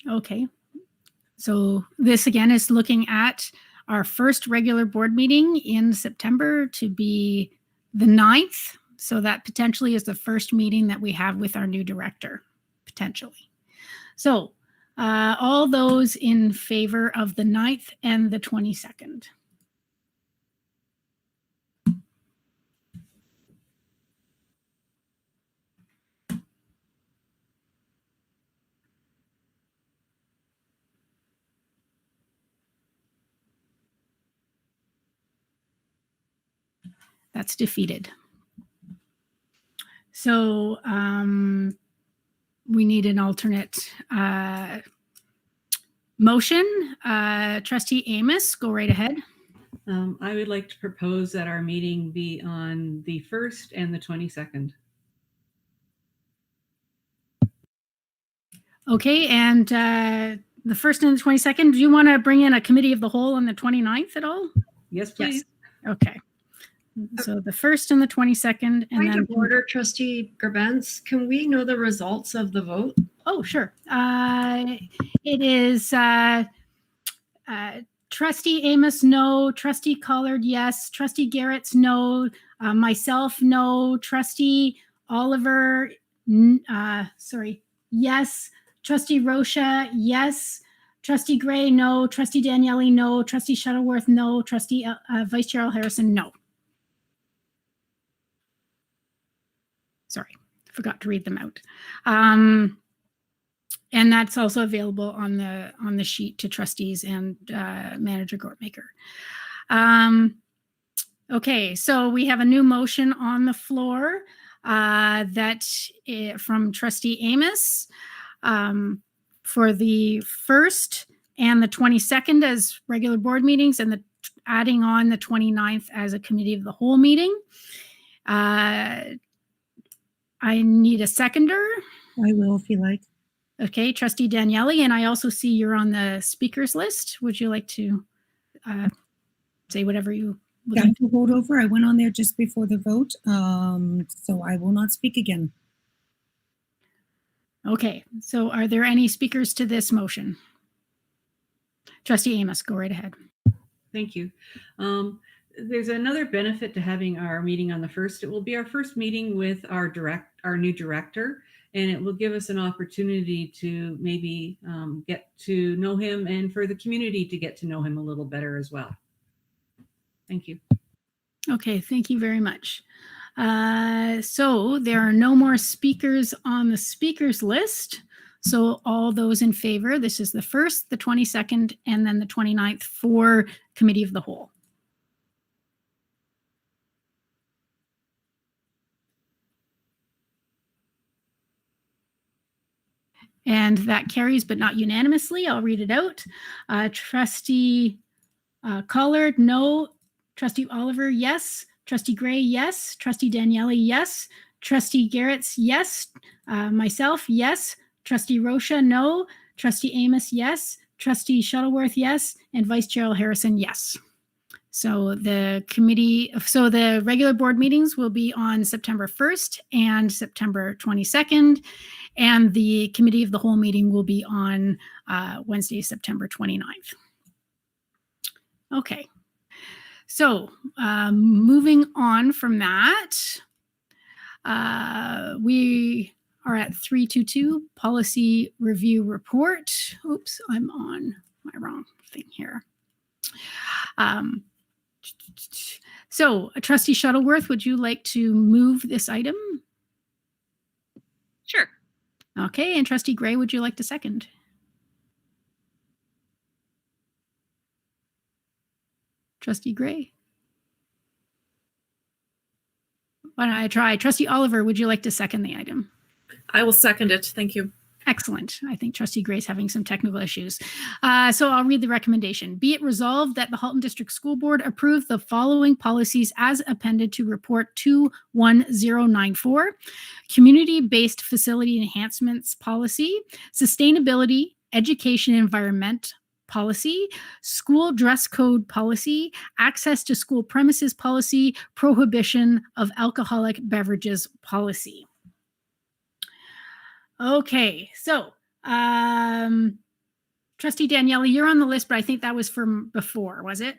Okay. So this again is looking at our first regular board meeting in September to be the 9th. So that potentially is the first meeting that we have with our new director, potentially. So all those in favor of the 9th and the 22nd. That's defeated. So we need an alternate motion. Trustee Amos, go right ahead. I would like to propose that our meeting be on the 1st and the 22nd. Okay, and the 1st and the 22nd, do you want to bring in a committee of the whole on the 29th at all? Yes, please. Yes. Okay. So the 1st and the 22nd, and Point then of order, Trustee Gervais, can we know the results of the vote? oh, sure. It is Trustee Amos, no. Trustee Collard, yes. Trustee Garrett's no. Myself, no. Trustee Oliver, yes. Trustee Rocha, yes. Trustee Gray, no. Trustee Daniele, no. Trustee Shuttleworth, no. Trustee Vice Chair Harrison, no. Sorry, forgot to read them out. And that's also available on the sheet to trustees and Manager Gortmaker. Okay, so we have a new motion on the floor from Trustee Amos for the 1st and the 22nd as regular board meetings, and adding on the 29th as a committee of the whole meeting. I need a seconder. I will if you like. Okay, Trustee Daniele, and I also see you're on the speakers list. Would you like to say whatever you would like to vote over? I went on there just before the vote, so I will not speak again. Okay, so are there any speakers to this motion? Trustee Amos, go right ahead. Thank you. There's another benefit to having our meeting on the 1st. It will be our first meeting with our new director, and it will give us an opportunity to maybe get to know him, and for the community to get to know him a little better as well. Thank you. Okay, thank you very much. So there are no more speakers on the speakers list. So all those in favor, this is the 1st, the 22nd, and then the 29th for Committee of the Whole. And that carries, but not unanimously. I'll read it out. Trustee Collard, no. Trustee Oliver, yes. Trustee Gray, yes. Trustee Daniele, yes. Trustee Garrett's, yes. Myself, yes. Trustee Rocha, no. Trustee Amos, yes. Trustee Shuttleworth, yes. And Vice Chair Harrison, yes. So the regular board meetings will be on September 1st and September 22nd. And the Committee of the Whole meeting will be on Wednesday, September 29th. Okay. So moving on from that, we are at 322 Policy Review Report. Oops, I'm on my wrong thing here. So Trustee Shuttleworth, would you like to move this item? Sure. Okay, and Trustee Gray, would you like to second? Trustee Gray. Why don't I try? Trustee Oliver, would you like to second the item? I will second it. Thank you. Excellent. I think Trustee Gray's having some technical issues. So I'll read the recommendation. Be it resolved that the Halton District School Board approve the following policies as appended to Report 21094. Community-based facility enhancements policy, sustainability, education environment policy, school dress code policy, access to school premises policy, prohibition of alcoholic beverages policy. Okay, so Trustee Daniele, you're on the list, but I think that was from before, was it?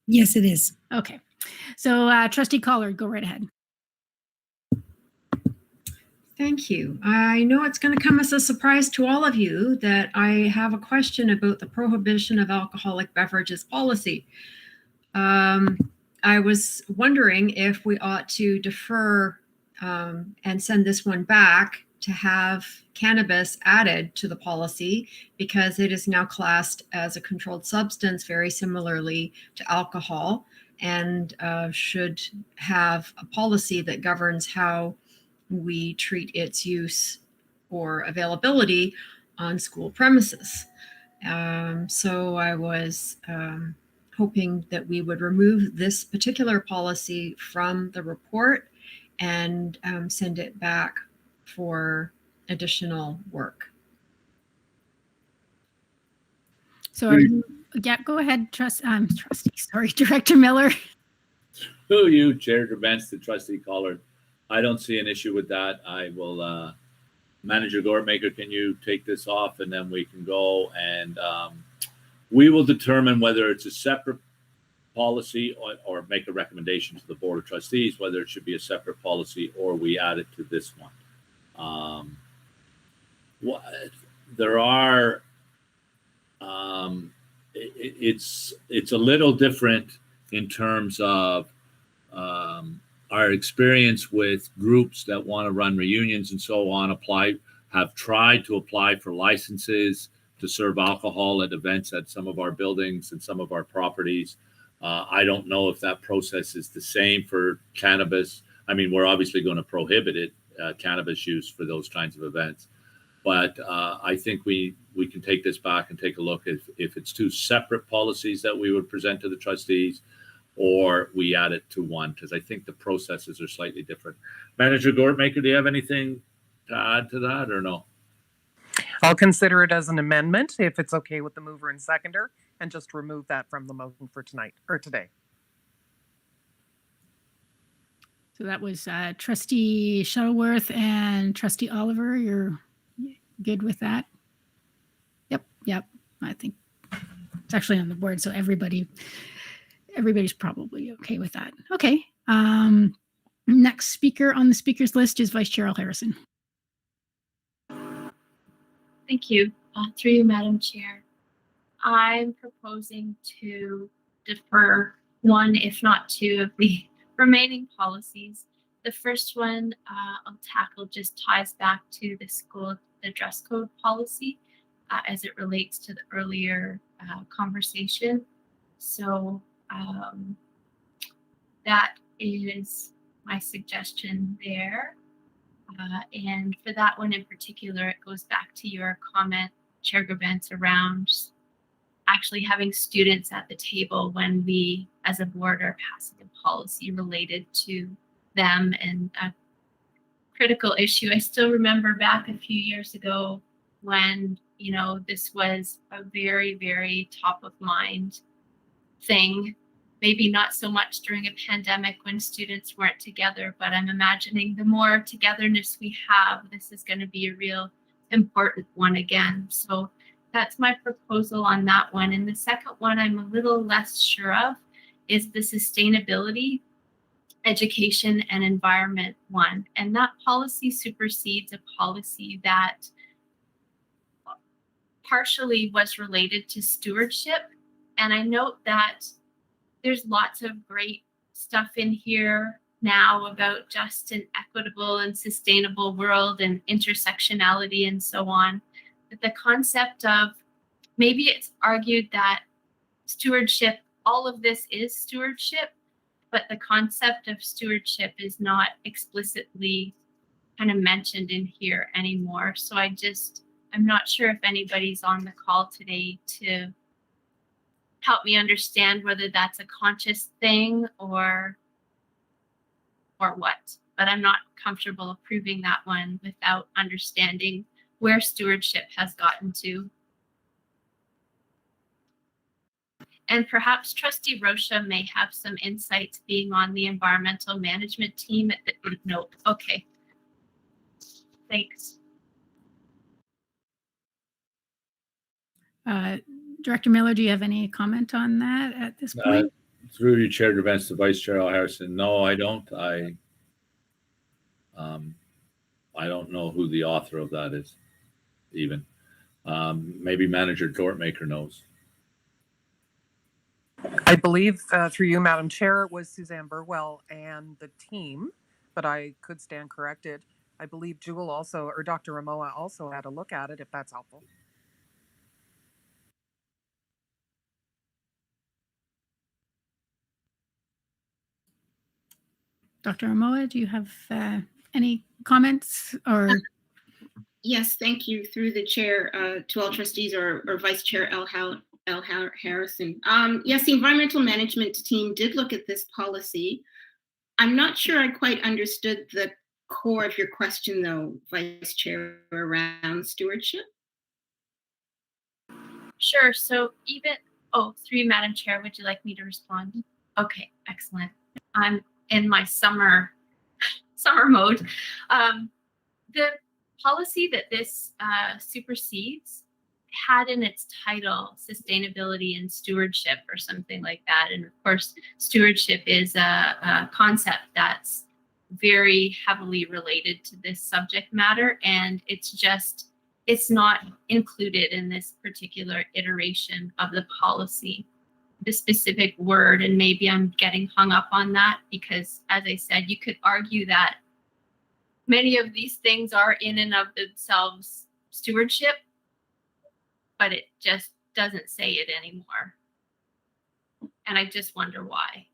Yes, it is. Okay, so Trustee Collard, go right ahead. Thank you. I know it's going to come as a surprise to all of you that I have a question about the prohibition of alcoholic beverages policy. I was wondering if we ought to defer and send this one back to have cannabis added to the policy because it is now classed as a controlled substance very similarly to alcohol, and should have a policy that governs how we treat its use or availability on school premises. So I was hoping that we would remove this particular policy from the report and send it back for additional work. So yeah, go ahead, Director Miller. Through you, Chair Gerbents, to Trustee Collard. I don't see an issue with that. I will, Manager Gortmaker, can you take this off and then we can go and we will determine whether it's a separate policy or make a recommendation to the Board of Trustees, whether it should be a separate policy or we add it to this one. there are, it's a little different in terms of our experience with groups that want to run reunions and so on, have tried to apply for licenses to serve alcohol at events at some of our buildings and some of our properties. I don't know if that process is the same for cannabis. I mean, we're obviously going to prohibit it, cannabis use for those kinds of events. But I think we can take this back and take a look if it's two separate policies that we would present to the trustees, or we add it to one, because I think the processes are slightly different. Manager Gortmaker, do you have anything to add to that or no? I'll consider it as an amendment if it's okay with the mover and seconder, and just remove that from the motion for tonight or today. So that was Trustee Shuttleworth and Trustee Oliver. You're good with that? Yep. I think it's actually on the board, so everybody's probably okay with that. Okay. Next speaker on the speakers list is Vice Chair Al Harrison. Thank you. Through you, Madam Chair. I'm proposing to defer one, if not two, of the remaining policies. The first one I'll tackle just ties back to the dress code policy as it relates to the earlier conversation. So that is my suggestion there. And for that one in particular, it goes back to your comment, Chair Gerbents, around actually having students at the table when we, as a board, are passing a policy related to them, and a critical issue. I still remember back a few years ago when, this was a very, very top of mind thing. Maybe not so much during a pandemic when students weren't together, but I'm imagining the more togetherness we have, this is going to be a real important one again. So that's my proposal on that one. And the second one I'm a little less sure of is the sustainability, education, and environment one. And that policy supersedes a policy that partially was related to stewardship. And I note that there's lots of great stuff in here now about just an equitable and sustainable world and intersectionality and so on. But the concept of, maybe it's argued that stewardship, all of this is stewardship, but the concept of stewardship is not explicitly kind of mentioned in here anymore. So I'm not sure if anybody's on the call today to help me understand whether that's a conscious thing or what, but I'm not comfortable approving that one without understanding where stewardship has gotten to. And perhaps Trustee Rocha may have some insights, being on the environmental management team. Nope. Okay. Thanks. Director Miller, do you have any comment on that at this point? Through you, Chair Gerbents, to Vice Chair Al Harrison. No, I don't. I don't know who the author of that is, even. Maybe Manager Dortmaker knows. I believe, through you, Madam Chair, it was Suzanne Burwell and the team, but I could stand corrected. I believe Jewel also, or Dr. Ramoa also had a look at it, if that's helpful. Dr. Ramoa, do you have any comments or? Yes, thank you. Through the chair to all trustees or Vice Chair Al Harrison. Yes, the environmental management team did look at this policy. I'm not sure I quite understood the core of your question, though, Vice Chair, around stewardship. Sure. So through you, Madam Chair, would you like me to respond? Okay, excellent. I'm in my summer mode. The policy that this supersedes had in its title sustainability and stewardship or something like that. And of course, stewardship is a concept that's very heavily related to this subject matter. And it's just it's not included in this particular iteration of the policy, the specific word. And maybe I'm getting hung up on that because, as I said, you could argue that many of these things are in and of themselves stewardship, but it just doesn't say it anymore. And I just wonder why.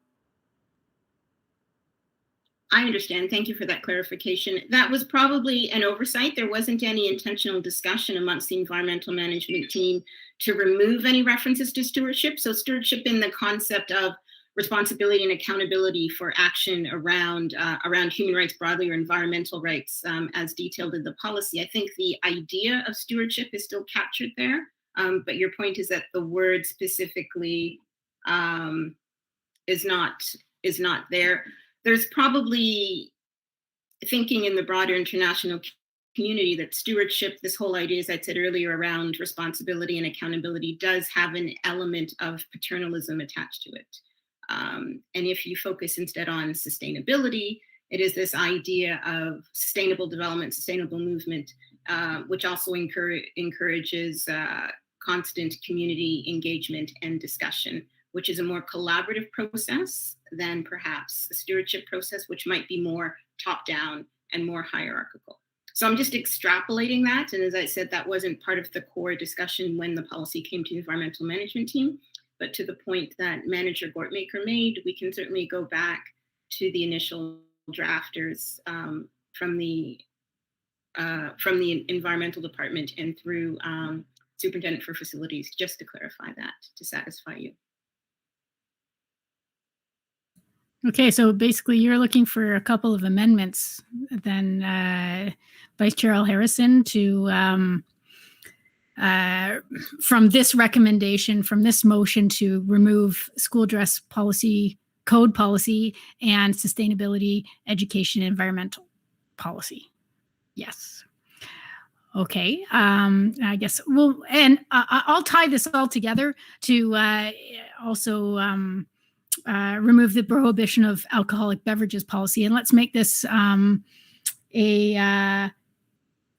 I understand. Thank you for that clarification. That was probably an oversight. There wasn't any intentional discussion amongst the environmental management team to remove any references to stewardship. So stewardship in the concept of responsibility and accountability for action around human rights broadly or environmental rights as detailed in the policy. I think the idea of stewardship is still captured there, but your point is that the word specifically is not there. There's probably thinking in the broader international community that stewardship, this whole idea, as I said earlier, around responsibility and accountability does have an element of paternalism attached to it. And if you focus instead on sustainability, it is this idea of sustainable development, sustainable movement, which also encourages constant community engagement and discussion, which is a more collaborative process than perhaps a stewardship process, which might be more top-down and more hierarchical. So I'm just extrapolating that. And as I said, that wasn't part of the core discussion when the policy came to the environmental management team. But to the point that Manager Gortmaker made, we can certainly go back to the initial drafters from the environmental department and through Superintendent for Facilities, just to clarify that, to satisfy you. Okay, so basically you're looking for a couple of amendments then, Vice Chair Al Harrison, to from this recommendation, from this motion to remove school dress policy, code policy, and sustainability, education, and environmental policy. Yes. Okay, I guess I'll tie this all together to also remove the prohibition of alcoholic beverages policy. And let's make this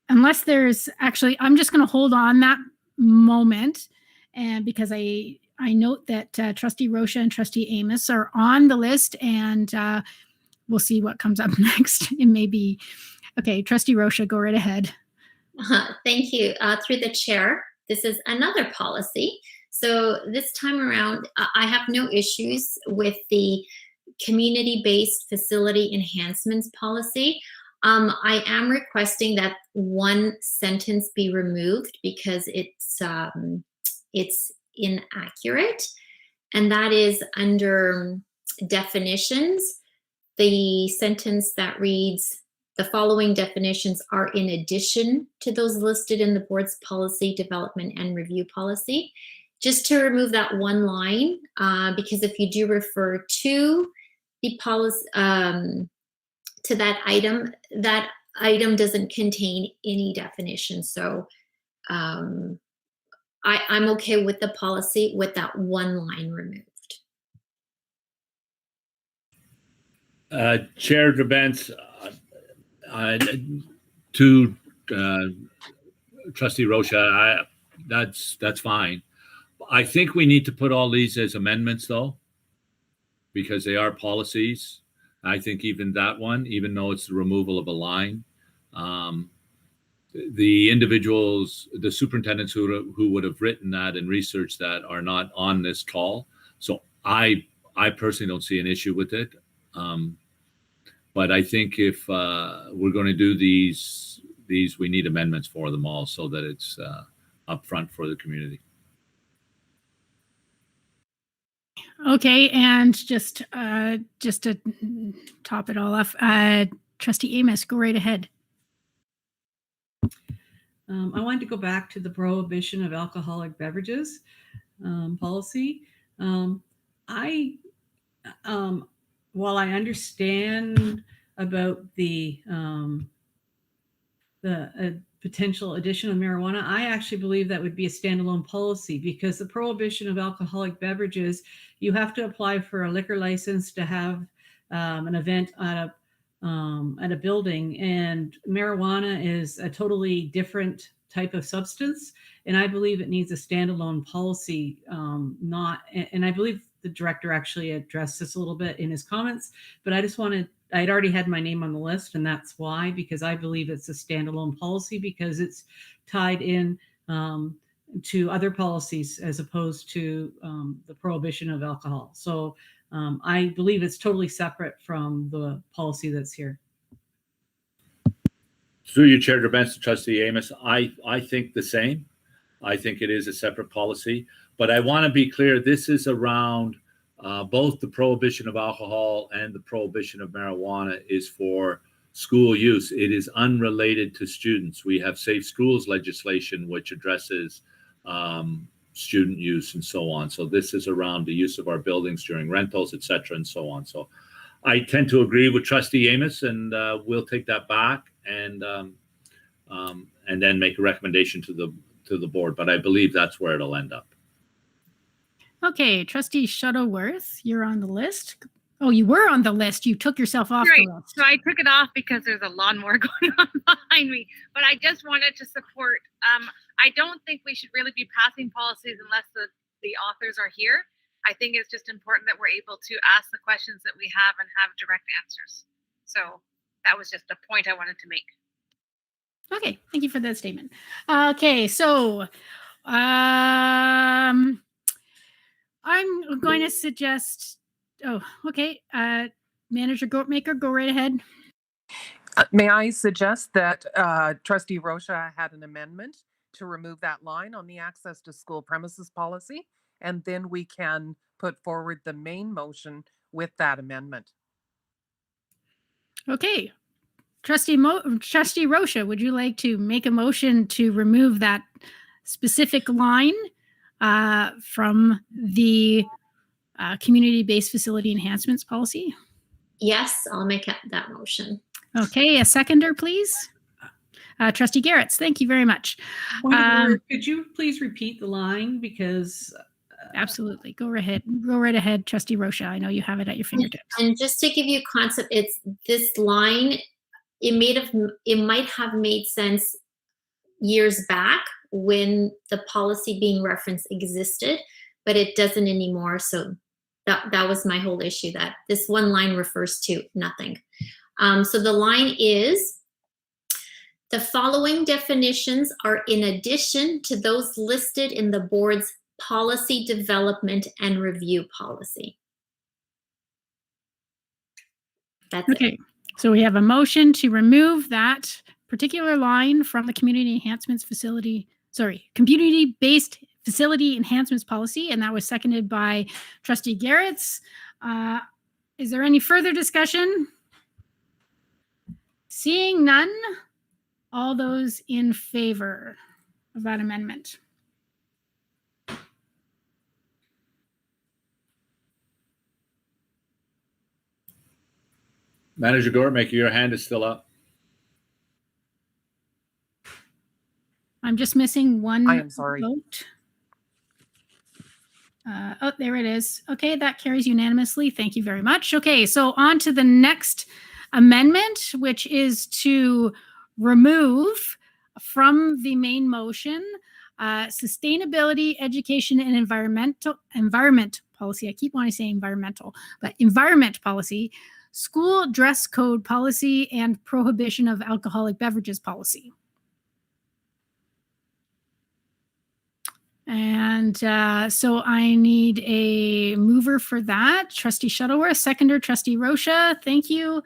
unless there's actually, I'm just going to hold on that moment. And because I note that Trustee Rocha and Trustee Amos are on the list, and we'll see what comes up next. It may be, okay, Trustee Rocha, go right ahead. Thank you. Through the chair, this is another policy. So this time around, I have no issues with the community-based facility enhancements policy. I am requesting that one sentence be removed because it's inaccurate, and that is under definitions. The sentence that reads, "The following definitions are in addition to those listed in the board's policy development and review policy." Just to remove that one line, because if you do refer to the policy, to that item doesn't contain any definition. So I'm okay with the policy with that one line removed. Chair Drabentz, to Trustee Rocha, that's fine. I think we need to put all these as amendments, though, because they are policies. I think even that one, even though it's the removal of a line, the individuals, the superintendents who would have written that and researched that are not on this call. So I personally don't see an issue with it. But I think if we're going to do these, we need amendments for them all so that it's upfront for the community. Okay, and just to top it all off, Trustee Amos, go right ahead. I wanted to go back to the prohibition of alcoholic beverages policy. While I understand about the potential addition of marijuana, I actually believe that would be a standalone policy, because the prohibition of alcoholic beverages, you have to apply for a liquor license to have an event at a building, and marijuana is a totally different type of substance. And I believe it needs a standalone policy, and I believe the director actually addressed this a little bit in his comments, but I'd already had my name on the list, and that's why, because I believe it's a standalone policy because it's tied in to other policies as opposed to the prohibition of alcohol. So I believe it's totally separate from the policy that's here. Through you, Chair Gerbents, to Trustee Amos, I think the same. I think it is a separate policy, but I want to be clear, this is around both the prohibition of alcohol and the prohibition of marijuana is for school use. It is unrelated to students. We have safe schools legislation, which addresses student use and so on. So this is around the use of our buildings during rentals, et cetera, and so on. So I tend to agree with Trustee Amos, and we'll take that back and then make a recommendation to the board. But I believe that's where it'll end up. Okay, Trustee Shuttleworth, you're on the list. Oh, you were on the list. You took yourself off Right. the list. So I took it off because there's a lawnmower going on behind me. But I just wanted to support. I don't think we should really be passing policies unless the authors are here. I think it's just important that we're able to ask the questions that we have and have direct answers. So that was just a point I wanted to make. Okay, thank you for that statement. Okay, so I'm going to suggest. Oh, okay. Manager Goatmaker, go right ahead. May I suggest that Trustee Rocha had an amendment to remove that line on the access to school premises policy, and then we can put forward the main motion with that amendment. Okay. Trustee Rocha, would you like to make a motion to remove that specific line from the community-based facility enhancements policy? Yes, I'll make that motion. Okay, a seconder, please. Trustee Garretts, thank you very much. Could you please repeat the line? Because absolutely, go right ahead, Trustee Rocha. I know you have it at your fingertips. And just to give you a concept, it's this line. It might have made sense years back when the policy being referenced existed, but it doesn't anymore. So that was my whole issue, that this one line refers to nothing. So the line is, the following definitions are in addition to those listed in the board's policy development and review policy. That's okay. it. So we have a motion to remove that particular line from the community-based facility enhancements policy, and that was seconded by Trustee Garretts. Is there any further discussion? Seeing none, all those in favor of that amendment? Manager Goatmaker, your hand is still up. I'm just missing one I am sorry. vote. Oh, there it is. Okay, that carries unanimously. Thank you very much. Okay, so on to the next amendment, which is to remove from the main motion sustainability, education, and environment policy. I keep wanting to say environmental, but environment policy, school dress code policy, and prohibition of alcoholic beverages policy. And so I need a mover for that. Trustee Shuttleworth, seconder, Trustee Rocha. Thank you.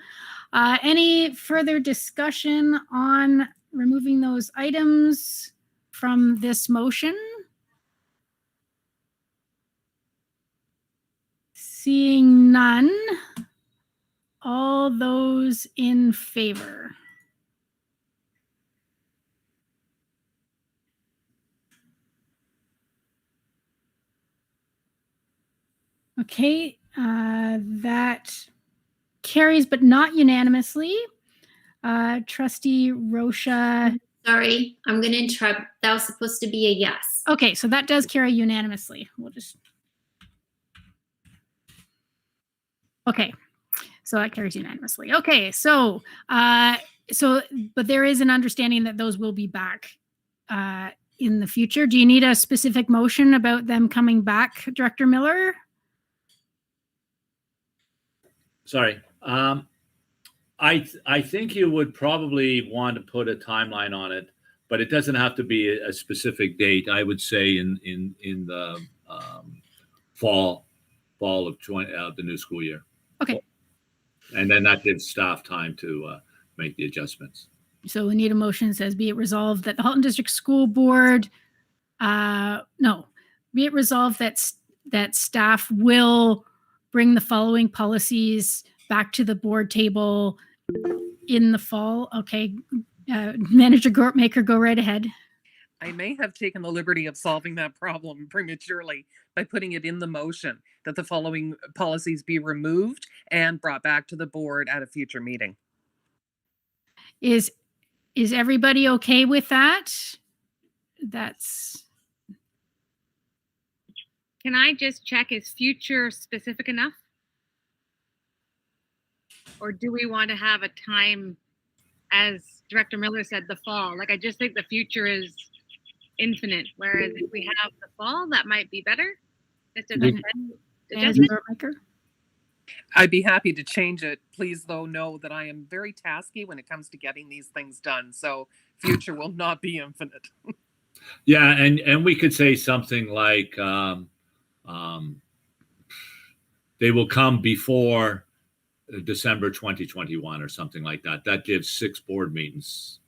Any further discussion on removing those items from this motion? Seeing none, all those in favor? Okay, that carries, but not unanimously. Trustee Rocha. Sorry, I'm going to interrupt. That was supposed to be a yes. Okay, so that does carry unanimously. We'll just. Okay, so that carries unanimously. Okay, so but there is an understanding that those will be back in the future. Do you need a specific motion about them coming back, Director Miller? Sorry. I think you would probably want to put a timeline on it, but it doesn't have to be a specific date. I would say in the fall of the new school year. Okay. And then that gives staff time to make the adjustments. So we need a motion that says, be it resolved that the Halton District School Board, be it resolved that staff will bring the following policies back to the board table in the fall. Okay. Manager Gortmaker, go right ahead. I may have taken the liberty of solving that problem prematurely by putting it in the motion that the following policies be removed and brought back to the board at a future meeting. Is everybody okay with that? Can I just check, is future specific enough? Or do we want to have a time, as Director Miller said, the fall? Like, I just think the future is infinite, whereas if we have the fall, that might be better. I'd be happy to change it. Please, though, know that I am very tasky when it comes to getting these things done. So future will not be infinite. Yeah, and we could say something like they will come before December 2021 or something like that. That gives 6 board meetings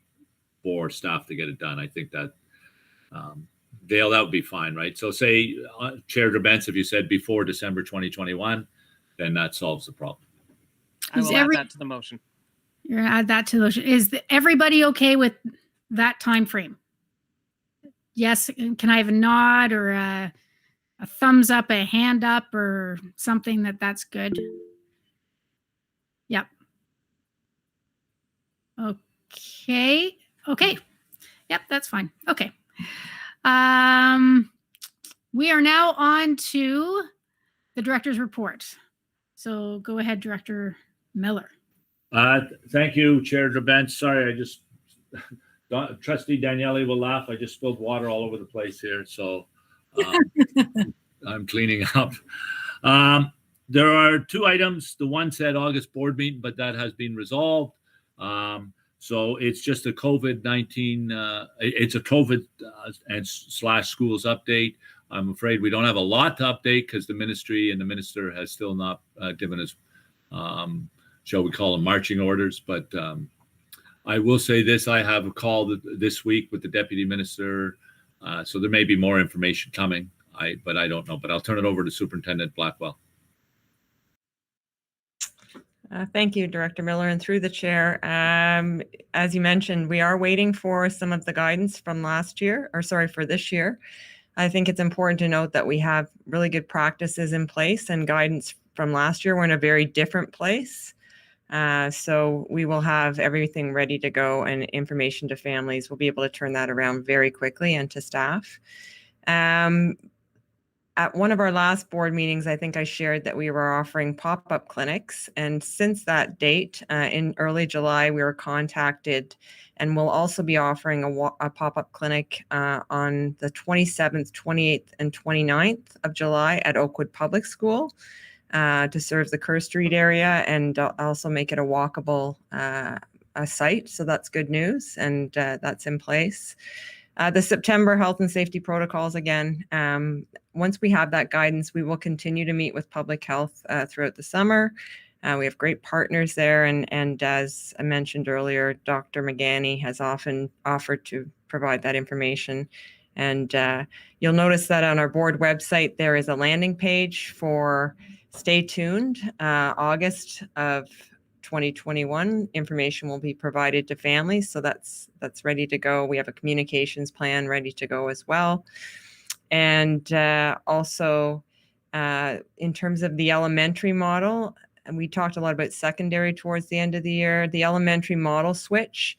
for staff to get it done. I think that Dale, that would be fine, right? So say Chair Drabentz, if you said before December 2021, then that solves the problem. I will add that to the motion. You're gonna add that to the motion. Is everybody okay with that time frame? Yes. Can I have a nod or a thumbs up, a hand up, or something that's good? Yep. Okay. Yep, that's fine. Okay. We are now on to the director's report. So go ahead, Director Miller. Thank you, Chair Drabentz. Sorry, Trustee Daniele will laugh. I just spilled water all over the place here, so I'm cleaning up. There are 2 items. The one said August board meeting, but that has been resolved. So it's just a COVID-19, it's a COVID and slash schools update. I'm afraid we don't have a lot to update because the ministry and the minister has still not given us, shall we call them marching orders. But I will say this, I have a call this week with the deputy minister. So there may be more information coming, but I don't know. But I'll turn it over to Superintendent Blackwell. Thank you, Director Miller, and through the chair. As you mentioned, we are waiting for some of the guidance from for this year. I think it's important to note that we have really good practices in place and guidance from last year. We're in a very different place. So we will have everything ready to go and information to families. We'll be able to turn that around very quickly and to staff. At one of our last board meetings, I think I shared that we were offering pop-up clinics. And since that date, in early July, we were contacted, and we'll also be offering a pop-up clinic on the 27th, 28th, and 29th of July at Oakwood Public School to serve the Kerr Street area and also make it a walkable site. So that's good news, and that's in place. The September health and safety protocols, again, once we have that guidance, we will continue to meet with public health throughout the summer. We have great partners there. And as I mentioned earlier, Dr. McGanny has often offered to provide that information. And you'll notice that on our board website, there is a landing page for stay tuned. August of 2021 information will be provided to families, so that's ready to go. We have a communications plan ready to go as well. And also in terms of the elementary model, and we talked a lot about secondary towards the end of the year, the elementary model switch.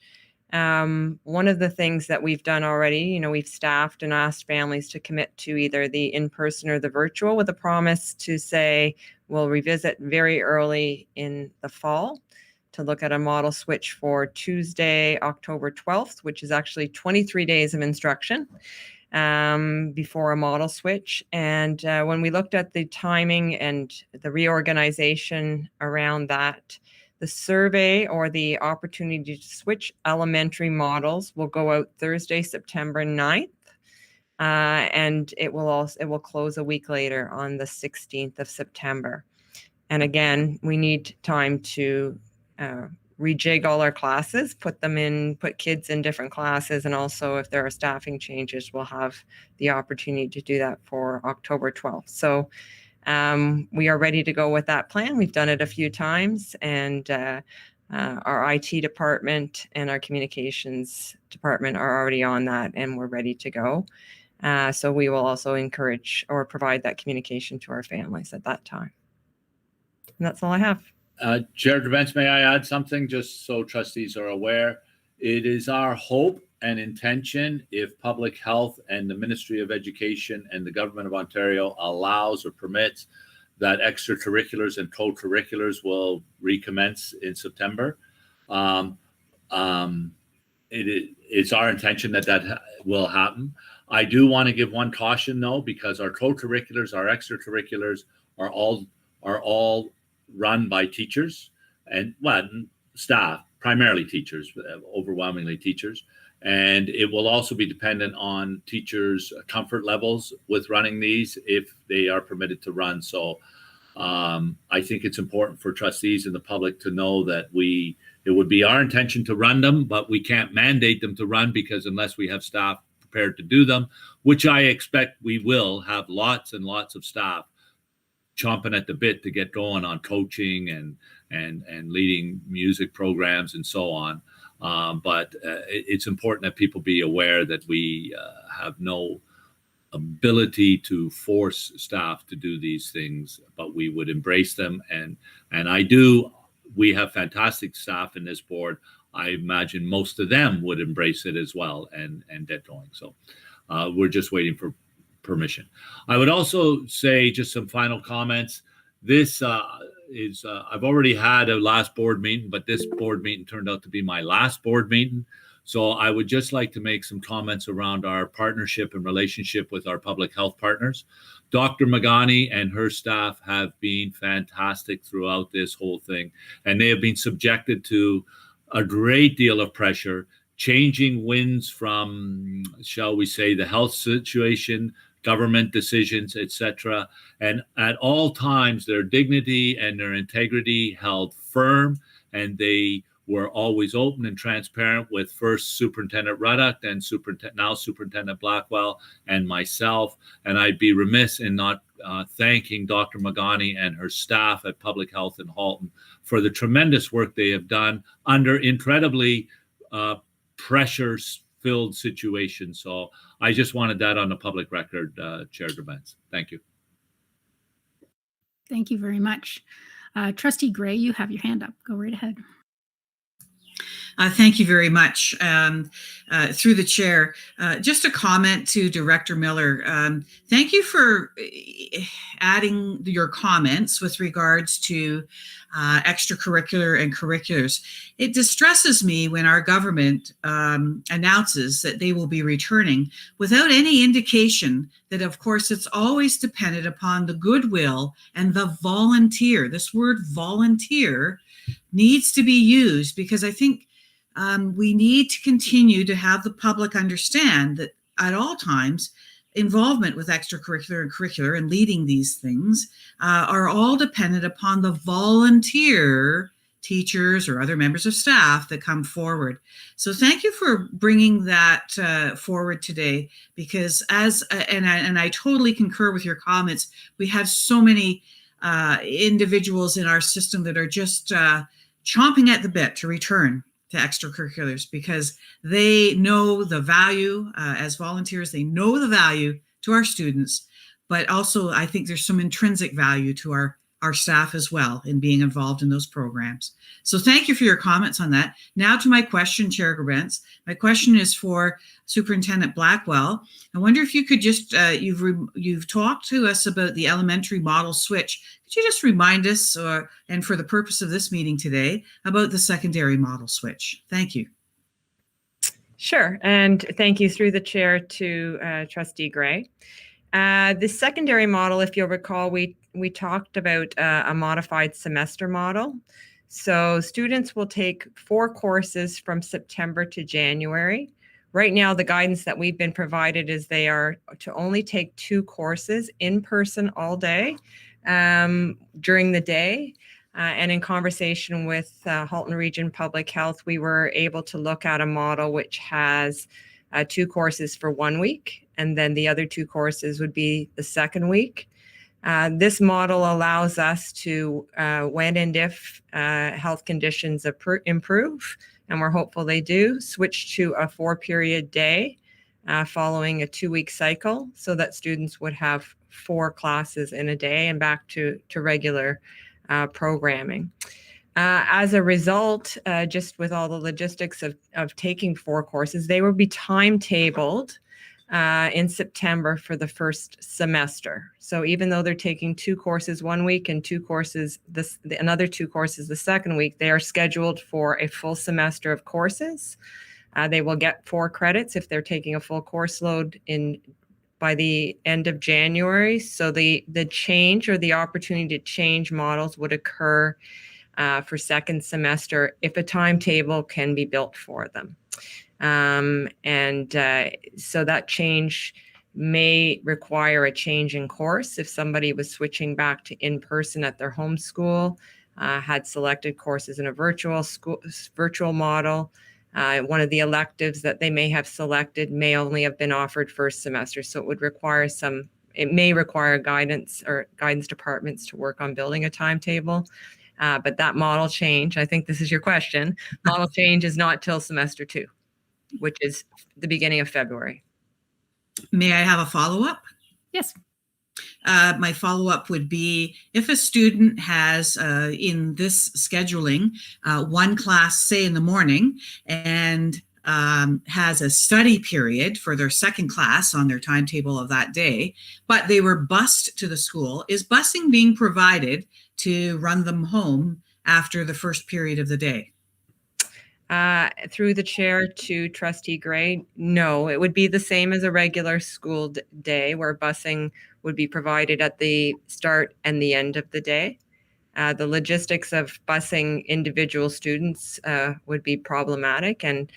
One of the things that we've done already, we've staffed and asked families to commit to either the in-person or the virtual with a promise to say, we'll revisit very early in the fall to look at a model switch for Tuesday, October 12th, which is actually 23 days of instruction before a model switch. And when we looked at the timing and the reorganization around that, the survey or the opportunity to switch elementary models will go out Thursday, September 9th. And it will close a week later on the 16th of September. And again, we need time to rejig all our classes, put kids in different classes. And also if there are staffing changes, we'll have the opportunity to do that for October 12th. So we are ready to go with that plan. We've done it a few times, and our IT department and our communications department are already on that, and we're ready to go. So we will also encourage or provide that communication to our families at that time. And that's all I have. Chair Drabence, may I add something just so trustees are aware? It is our hope and intention, if Public Health and the Ministry of Education and the Government of Ontario allows or permits, that extracurriculars and co-curriculars will recommence in September. It's our intention that will happen. I do want to give one caution though, because our co-curriculars, our extracurriculars are all run by teachers and staff, primarily teachers, overwhelmingly teachers. And it will also be dependent on teachers' comfort levels with running these if they are permitted to run. So I think it's important for trustees and the public to know that it would be our intention to run them, but we can't mandate them to run, because unless we have staff prepared to do them, which I expect we will have lots and lots of staff chomping at the bit to get going on coaching and leading music programs and so on. But it's important that people be aware that we have no ability to force staff to do these things, but we would embrace them. And we have fantastic staff in this board. I imagine most of them would embrace it as well and get going. So we're just waiting for permission. I would also say just some final comments. This I've already had a last board meeting, but this board meeting turned out to be my last board meeting. So I would just like to make some comments around our partnership and relationship with our public health partners. Dr. Magani and her staff have been fantastic throughout this whole thing, and they have been subjected to a great deal of pressure, changing winds from, shall we say, the health situation, government decisions, etc. And at all times, their dignity and their integrity held firm, and they were always open and transparent with first Superintendent Ruddock, then now Superintendent Blackwell, and myself. And I'd be remiss in not thanking Dr. Magani and her staff at Public Health in Halton for the tremendous work they have done under incredibly pressure-filled situations. So I just wanted that on the public record, Chair Drabence. Thank you. Thank you very much. Trustee Gray, you have your hand up. Go right ahead. Thank you very much. Through the chair, just a comment to Director Miller. Thank you for adding your comments with regards to extracurricular and curriculars. It distresses me when our government announces that they will be returning without any indication that, of course, it's always dependent upon the goodwill and the volunteer. This word volunteer needs to be used, because I think we need to continue to have the public understand that at all times, involvement with extracurricular and curricular and leading these things are all dependent upon the volunteer teachers or other members of staff that come forward. So thank you for bringing that forward today, because and I totally concur with your comments. We have so many individuals in our system that are just chomping at the bit to return to extracurriculars, because they know the value as volunteers. They know the value to our students, but also I think there's some intrinsic value to our our staff as well in being involved in those programs. So thank you for your comments on that. Now to my question, Chair Gerbents. My question is for Superintendent Blackwell. I wonder if you could just, you've talked to us about the elementary model switch. Could you just remind us, and for the purpose of this meeting today, about the secondary model switch? Thank you. Sure, and thank you through the chair to Trustee Gray. The secondary model, if you'll recall, we talked about a modified semester model. So students will take 4 courses from September to January. Right now, the guidance that we've been provided is they are to only take 2 courses in person all day during the day. And in conversation with Halton Region Public Health, we were able to look at a model which has 2 courses for 1 week, and then the other 2 courses would be the second week. This model allows us to, when and if health conditions improve, and we're hopeful they do, switch to a 4-period day following a 2-week cycle so that students would have 4 classes in a day and back to regular programming. As a result, just with all the logistics of taking 4 courses, they will be timetabled in September for the first semester. So even though they're taking 2 courses 1 week and 2 courses, another 2 courses the second week, they are scheduled for a full semester of courses. They will get 4 credits if they're taking a full course load by the end of January. So the change or the opportunity to change models would occur for second semester if a timetable can be built for them. So that change may require a change in course. If somebody was switching back to in-person at their home school, had selected courses in a virtual model, one of the electives that they may have selected may only have been offered first semester. So it may require guidance or guidance departments to work on building a timetable. But that model change, I think this is your question, model change is not till semester 2, which is the beginning of February. May I have a follow-up? Yes. My follow-up would be if a student has in this scheduling 1 class, say in the morning, and has a study period for their second class on their timetable of that day, but they were bused to the school, is busing being provided to run them home after the first period of the day? Through the chair to Trustee Gray, no, it would be the same as a regular school day where busing would be provided at the start and the end of the day. The logistics of busing individual students would be problematic, and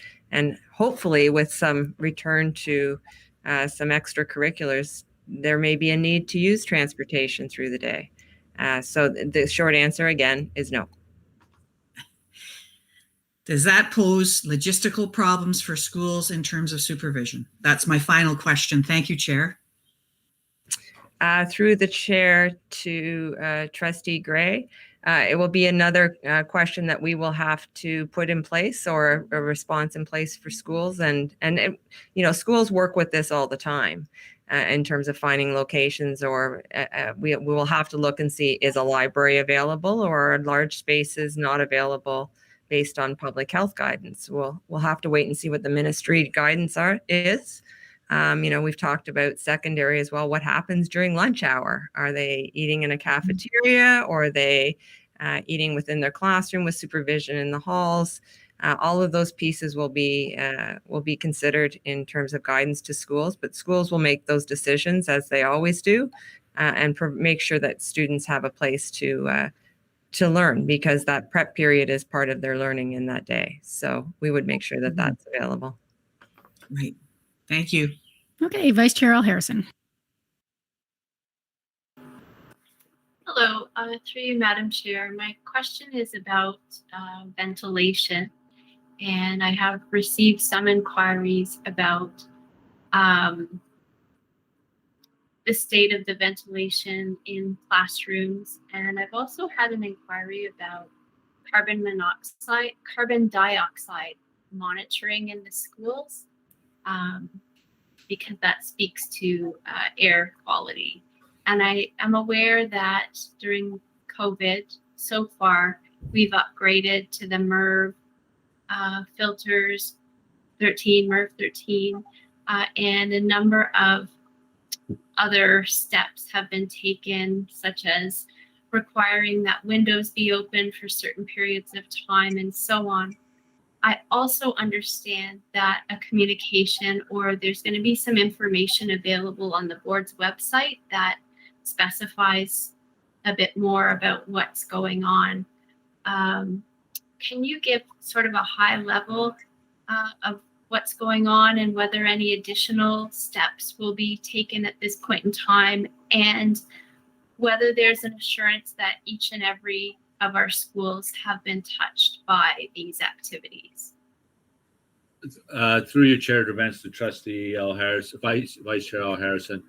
hopefully with some return to some extracurriculars, there may be a need to use transportation through the day. So the short answer again is no. Does that pose logistical problems for schools in terms of supervision? That's my final question. Thank you, Chair. Through the chair to Trustee Gray, it will be another question that we will have to put in place, or a response in place for schools. And schools work with this all the time in terms of finding locations, or we will have to look and see, is a library available or are large spaces not available based on public health guidance. We'll have to wait and see what the ministry guidance is. We've talked about secondary as well. What happens during lunch hour? Are they eating in a cafeteria, or are they eating within their classroom with supervision in the halls? All of those pieces will be considered in terms of guidance to schools, but schools will make those decisions as they always do, and make sure that students have a place to learn, because that prep period is part of their learning in that day. So we would make sure that that's available. Right. Thank you. Okay, Vice Chair Al Harrison. Hello, through you, Madam Chair. My question is about ventilation, and I have received some inquiries about the state of the ventilation in classrooms, and I've also had an inquiry about carbon dioxide monitoring in the schools, because that speaks to air quality. And I am aware that during COVID, so far, we've upgraded to the MERV filters 13, MERV 13, and a number of other steps have been taken, such as requiring that windows be open for certain periods of time and so on. I also understand that a communication, or there's going to be some information available on the board's website that specifies a bit more about what's going on. Can you give sort of a high level of what's going on and whether any additional steps will be taken at this point in time, and whether there's an assurance that each and every of our schools have been touched by these activities? Through your chair of events, the Trustee L. Harris, Vice Chair L. Harrison,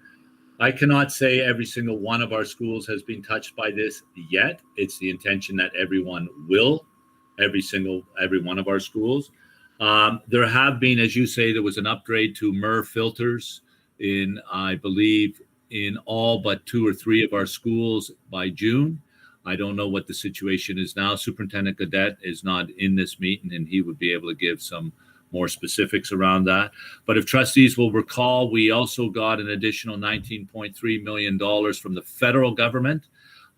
I cannot say every single one of our schools has been touched by this yet. It's the intention that everyone will, every one of our schools. There have been, as you say, there was an upgrade to MERV filters in, I believe, in all but 2 or 3 of our schools by June. I don't know what the situation is now. Superintendent Gaudette is not in this meeting, and he would be able to give some more specifics around that. But if trustees will recall, we also got an additional $19.3 million from the federal government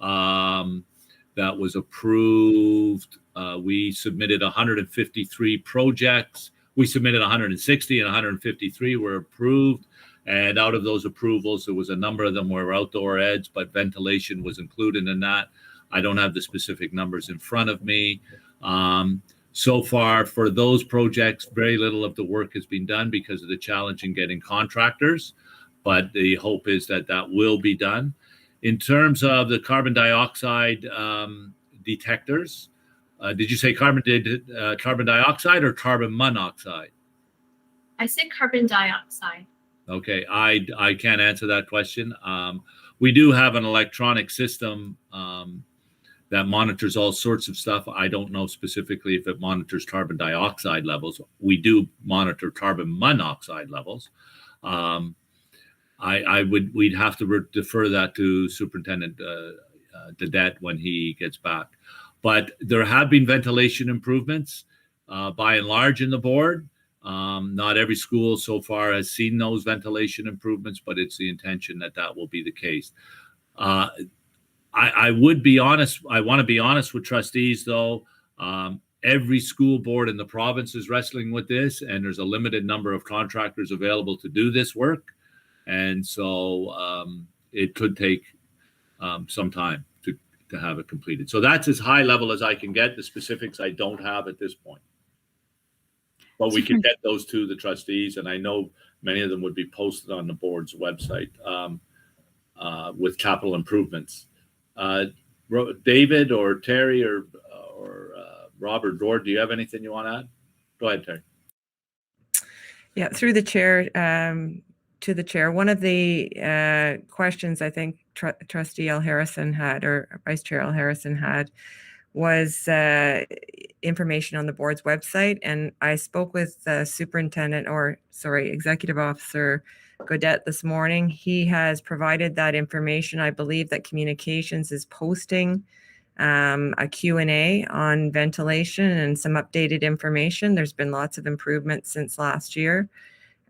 that was approved. We submitted 153 projects. We submitted 160 and 153 were approved. And out of those approvals, there was a number of them were outdoor eds, but ventilation was included in that. I don't have the specific numbers in front of me. So far for those projects, very little of the work has been done because of the challenge in getting contractors, but the hope is that that will be done. In terms of the carbon dioxide detectors, did you say carbon dioxide or carbon monoxide? I said carbon dioxide. Okay, I can't answer that question. We do have an electronic system that monitors all sorts of stuff. I don't know specifically if it monitors carbon dioxide levels. We do monitor carbon monoxide levels. We'd have to defer that to Superintendent Gaudette when he gets back. But there have been ventilation improvements by and large in the board. Not every school so far has seen those ventilation improvements, but it's the intention that that will be the case. I would be honest. I want to be honest with trustees, though. Every school board in the province is wrestling with this, and there's a limited number of contractors available to do this work. And so it could take some time to have it completed. So that's as high level as I can get. The specifics I don't have at this point. But we can get those to the trustees, and I know many of them would be posted on the board's website with capital improvements. David or Terry or Robert, Gord, do you have anything you want to add? Go ahead, Terry. Yeah, through the chair, to the chair, one of the questions I think Trustee L. Harrison had, or Vice Chair L. Harrison had, was information on the board's website. And I spoke with Executive Officer Gaudette this morning. He has provided that information. I believe that communications is posting a Q&A on ventilation and some updated information. There's been lots of improvements since last year,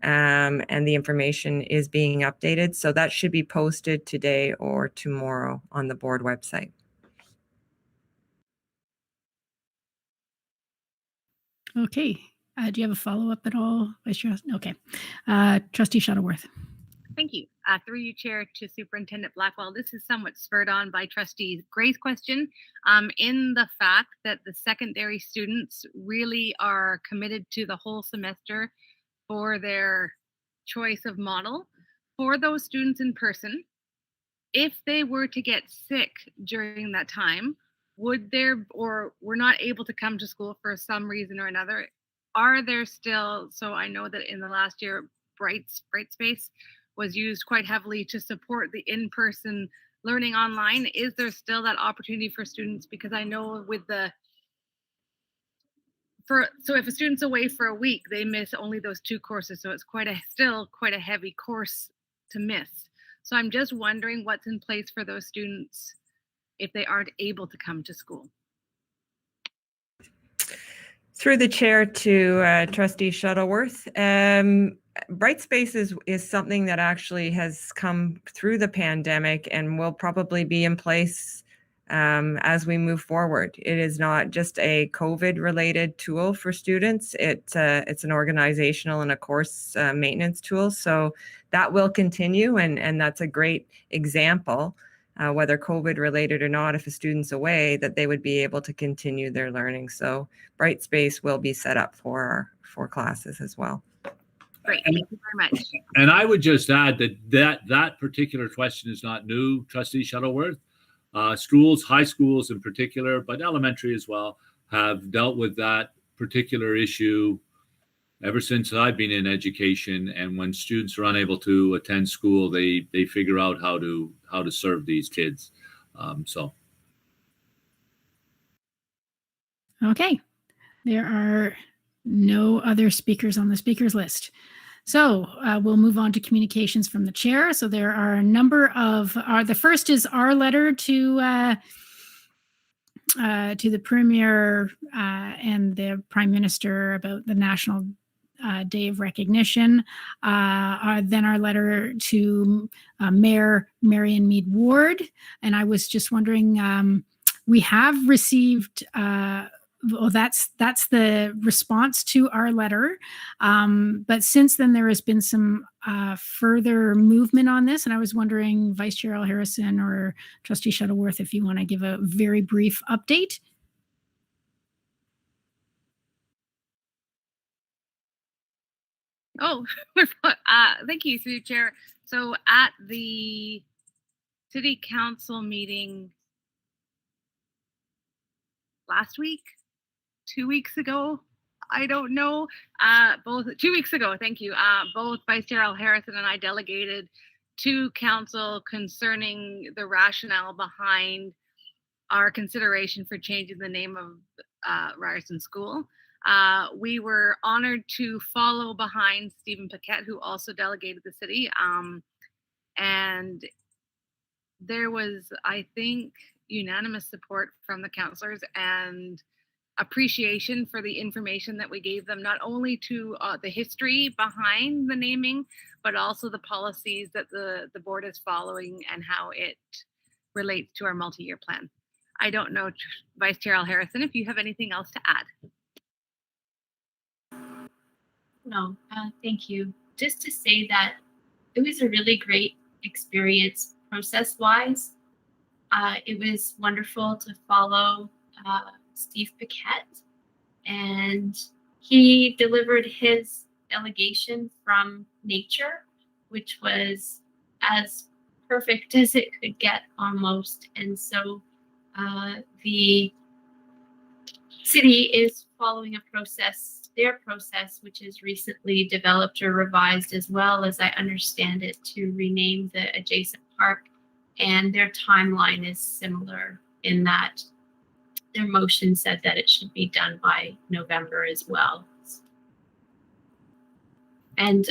and the information is being updated. So that should be posted today or tomorrow on the board website. Okay. Do you have a follow-up at all, Vice Chair? Okay. Trustee Shuttleworth. Thank you. Through you, Chair, to Superintendent Blackwell. This is somewhat spurred on by Trustee Gray's question, in the fact that the secondary students really are committed to the whole semester for their choice of model. For those students in person, if they were to get sick during that time, would there, or were not able to come to school for some reason or another, are there still, so I know that in the last year, Brightspace was used quite heavily to support the in-person learning online. Is there still that opportunity for students? Because I know with so if a student's away for a week, they miss only those 2 courses. So it's still quite a heavy course to miss. So I'm just wondering what's in place for those students if they aren't able to come to school? Through the chair to Trustee Shuttleworth. Bright Space is something that actually has come through the pandemic and will probably be in place as we move forward. It is not just a COVID-related tool for students. It's an organizational and a course maintenance tool. So that will continue, and that's a great example, whether COVID-related or not, if a student's away, that they would be able to continue their learning. So Bright Space will be set up for classes as well. Great, thank you very much. And I would just add that particular question is not new, Trustee Shuttleworth. Schools, high schools in particular, but elementary as well, have dealt with that particular issue ever since I've been in education. And when students are unable to attend school, they figure out how to serve these kids. Okay. There are no other speakers on the speakers list. So we'll move on to communications from the chair. So there are a number of, the first is our letter to the Premier and the Prime Minister about the National Day of Recognition. Then our letter to Mayor Marion Mead Ward. And I was just wondering, we have received well, that's the response to our letter. But since then, there has been some further movement on this. And I was wondering, Vice Chair Al Harrison or Trustee Shuttleworth, if you want to give a very brief update. Oh, thank you, through the chair. So at the City Council meeting last week, 2 weeks ago, I don't know, 2 weeks ago, thank you. Both Vice Chair Al Harrison and I delegated to council concerning the rationale behind our consideration for changing the name of Ryerson School. We were honored to follow behind Stephen Paquette, who also delegated the city. And there was, I think, unanimous support from the councillors and appreciation for the information that we gave them, not only to the history behind the naming, but also the policies that the board is following and how it relates to our multi-year plan. I don't know, Vice Chair Al Harrison, if you have anything else to add. No, thank you. Just to say that it was a really great experience process-wise. It was wonderful to follow Steve Paquette, and he delivered his delegation from nature, which was as perfect as it could get almost. And so the city is following a process, their process, which is recently developed or revised, as well as I understand it, to rename the adjacent park. And their timeline is similar in that their motion said that it should be done by November as well. And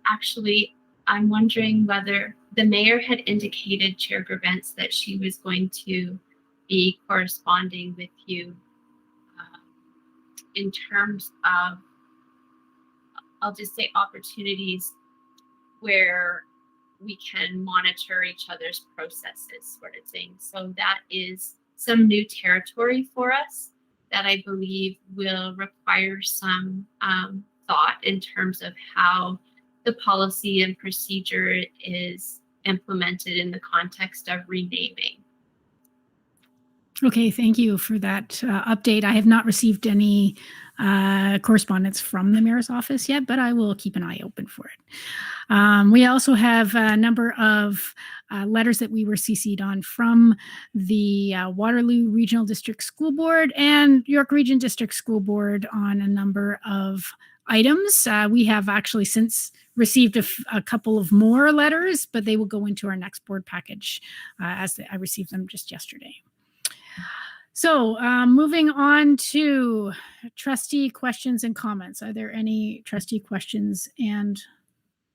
actually, I'm wondering whether the mayor had indicated, Chair Grabentz, that she was going to be corresponding with you in terms of, I'll just say, opportunities where we can monitor each other's processes, sort of thing. So that is some new territory for us that I believe will require some thought in terms of how the policy and procedure is implemented in the context of renaming. Okay, thank you for that update. I have not received any correspondence from the mayor's office yet, but I will keep an eye open for it. We also have a number of letters that we were CC'd on from the Waterloo Regional District School Board and York Region District School Board on a number of items. We have actually since received a couple of more letters, but they will go into our next board package as I received them just yesterday. So moving on to trustee questions and comments. Are there any trustee questions and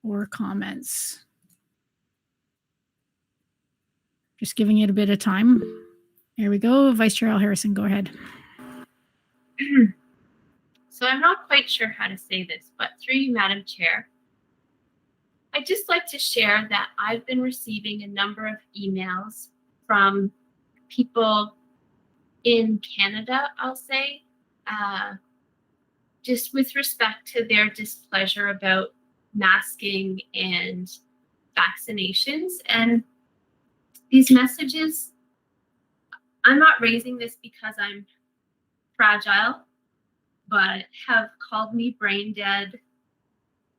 or comments? Just giving it a bit of time. There we go. Vice Chair Al Harrison, go ahead. So I'm not quite sure how to say this, but through you, Madam Chair, I'd just like to share that I've been receiving a number of emails from people in Canada, I'll say, just with respect to their displeasure about masking and vaccinations. And these messages, I'm not raising this because I'm fragile, but have called me brain dead,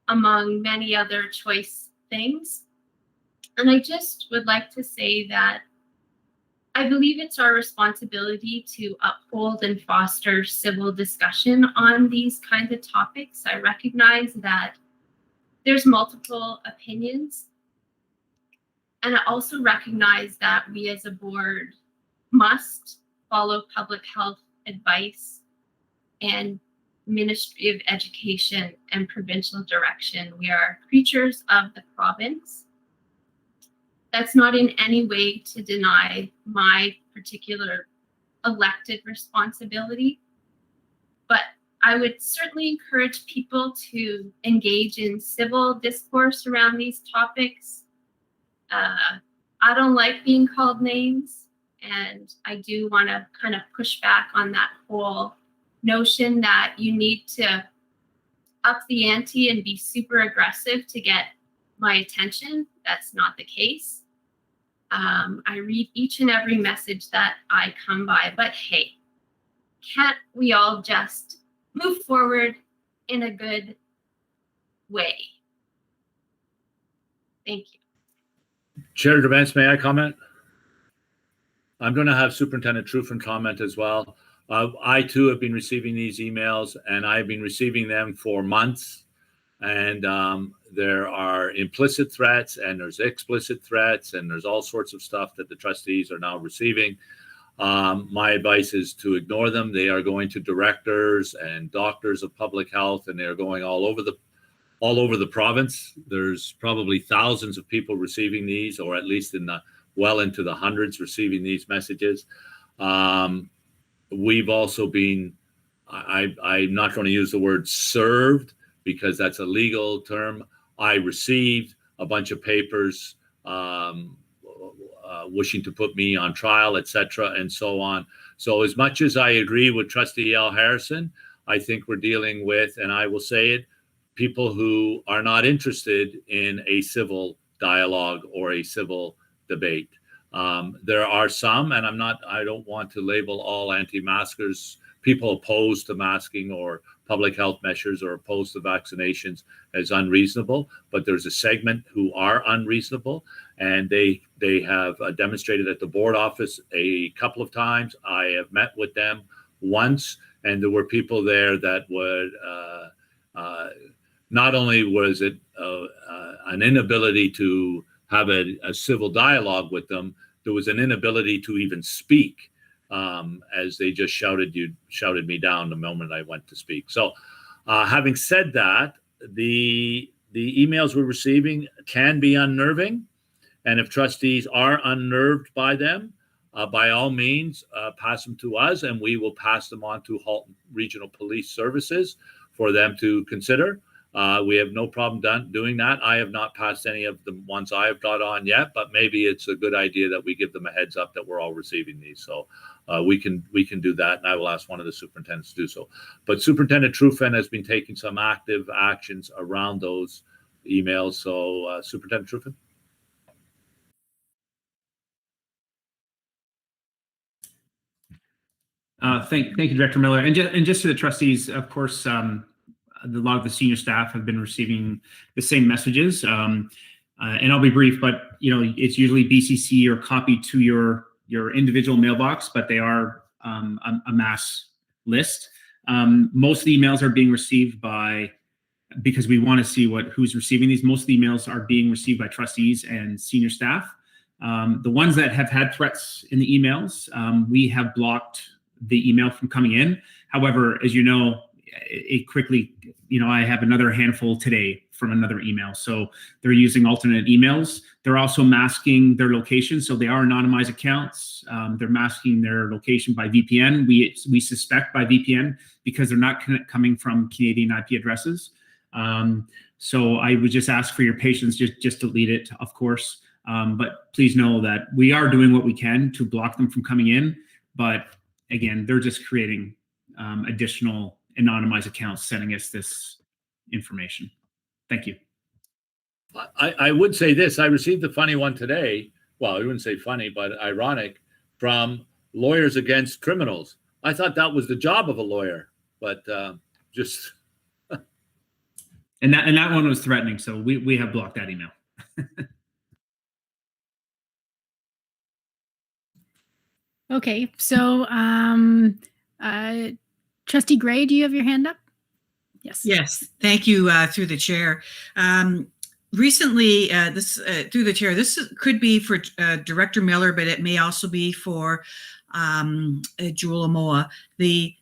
among many other choice things. And I just would like to say that I believe it's our responsibility to uphold and foster civil discussion on these kinds of topics. I recognize that there's multiple opinions. And I also recognize that we as a board must follow public health advice and Ministry of Education and provincial direction. We are creatures of the province. That's not in any way to deny my particular elected responsibility, but I would certainly encourage people to engage in civil discourse around these topics. I don't like being called names, and I do want to kind of push back on that whole notion that you need to up the ante and be super aggressive to get my attention. That's not the case. I read each and every message that I come by, but hey, can't we all just move forward in a good way? Thank you. Chair Gervais, may I comment? I'm going to have Superintendent Trufant comment as well. I too have been receiving these emails, and I've been receiving them for months. And there are implicit threats, and there's explicit threats, and there's all sorts of stuff that the trustees are now receiving. My advice is to ignore them. They are going to directors and doctors of public health, and they're going all over the province. There's probably thousands of people receiving these, or at least well into the hundreds receiving these messages. We've also been, I'm not going to use the word served because that's a legal term. I received a bunch of papers wishing to put me on trial, etc., and so on. So as much as I agree with Trustee Al Harrison, I think we're dealing with, and I will say it, people who are not interested in a civil dialogue or a civil debate. There are some, and I don't want to label all anti-maskers, people opposed to masking or public health measures or opposed to vaccinations as unreasonable, but there's a segment who are unreasonable, and they have demonstrated at the board office a couple of times. I have met with them once, and there were people there that would, not only was it an inability to have a civil dialogue with them, there was an inability to even speak, as they just shouted me down the moment I went to speak. So having said that, the emails we're receiving can be unnerving. And if trustees are unnerved by them, by all means, pass them to us, and we will pass them on to Halton Regional Police Services for them to consider. We have no problem doing that. I have not passed any of the ones I have got on yet, but maybe it's a good idea that we give them a heads up that we're all receiving these. So we can do that, and I will ask one of the superintendents to do so. But Superintendent Trufant has been taking some active actions around those emails. So Superintendent Trufant. Thank you, Director Miller. And just to the trustees, of course, a lot of the senior staff have been receiving the same messages. And I'll be brief, but it's usually BCC or copied to your individual mailbox, but they are a mass list. Most of the emails are being received because we want to see who's receiving these. Most of the emails are being received by trustees and senior staff. The ones that have had threats in the emails, we have blocked the email from coming in. However, as you know, it quickly, I have another handful today from another email. So they're using alternate emails. They're also masking their location. So they are anonymized accounts. They're masking their location by VPN. We suspect by VPN because they're not coming from Canadian IP addresses. So I would just ask for your patience, just delete it, of course. But please know that we are doing what we can to block them from coming in. But again, they're just creating additional anonymized accounts sending us this information. Thank you. I would say this. I received a funny one today. Well, I wouldn't say funny, but ironic, from Lawyers Against Criminals. I thought that was the job of a lawyer, but just... And that one was threatening, so we have blocked that email. Okay, so Trustee Gray, do you have your hand up? Yes. Yes, thank you, through the chair. Recently, through the chair, this could be for Director Miller, but it may also be for Jewel Amoa. The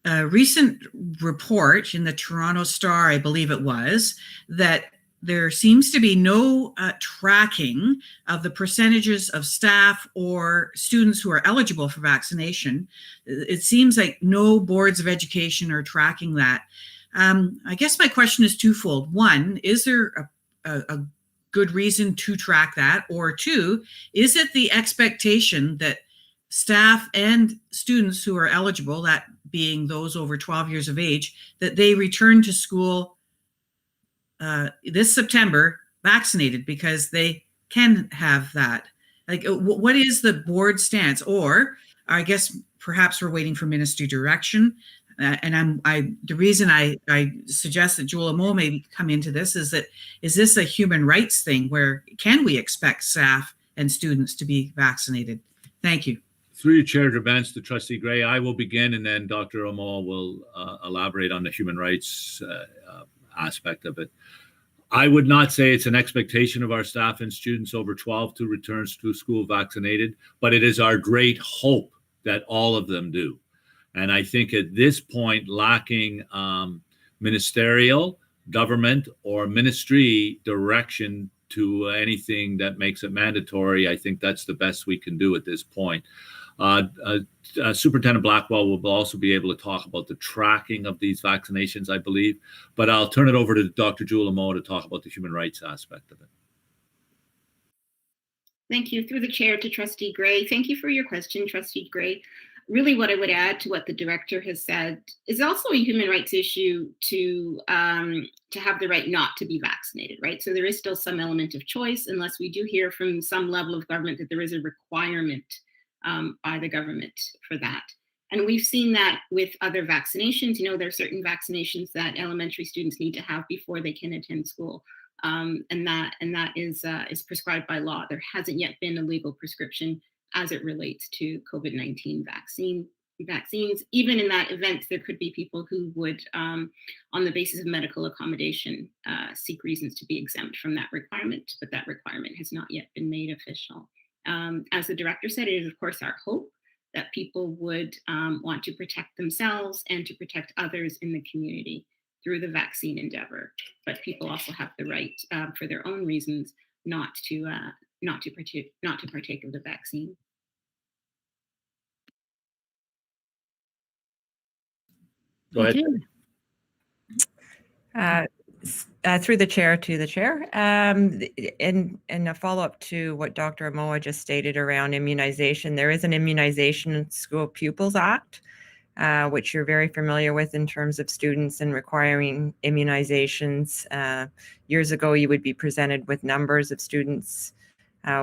recent report in the Toronto Star, I believe it was, that there seems to be no tracking of the percentages of staff or students who are eligible for vaccination. It seems like no boards of education are tracking that. I guess my question is twofold. One, is there a good reason to track that? Or two, is it the expectation that staff and students who are eligible, that being those over 12 years of age, that they return to school this September vaccinated because they can have that? Like, what is the board stance? Or I guess perhaps we're waiting for ministry direction. And the reason I suggest that Jewel Amoa may come into this is this a human rights thing where can we expect staff and students to be vaccinated? Thank you. Through your chair, Bench, to Trustee Gray, I will begin, and then Dr. Amoa will elaborate on the human rights aspect of it. I would not say it's an expectation of our staff and students over 12 to return to school vaccinated, but it is our great hope that all of them do. And I think at this point, lacking ministerial, government, or ministry direction to anything that makes it mandatory, I think that's the best we can do at this point. Superintendent Blackwell will also be able to talk about the tracking of these vaccinations, I believe, but I'll turn it over to Dr. Jewel Amoa to talk about the human rights aspect of it. Thank you. Through the chair to Trustee Gray. Thank you for your question, Trustee Gray. Really what I would add to what the director has said is also a human rights issue to have the right not to be vaccinated, right? So there is still some element of choice unless we do hear from some level of government that there is a requirement by the government for that. And we've seen that with other vaccinations. You know, there are certain vaccinations that elementary students need to have before they can attend school. And that is prescribed by law. There hasn't yet been a legal prescription as it relates to COVID-19 vaccines. Even in that event, there could be people who would, on the basis of medical accommodation, seek reasons to be exempt from that requirement, but that requirement has not yet been made official. As the director said, it is of course our hope that people would want to protect themselves and to protect others in the community through the vaccine endeavor. But people also have the right, for their own reasons, not to partake of the vaccine. Go ahead. Through the chair to the chair, and a follow-up to what Dr. Amoa just stated around immunization, there is an Immunization School Pupils Act, which you're very familiar with in terms of students and requiring immunizations. Years ago, you would be presented with numbers of students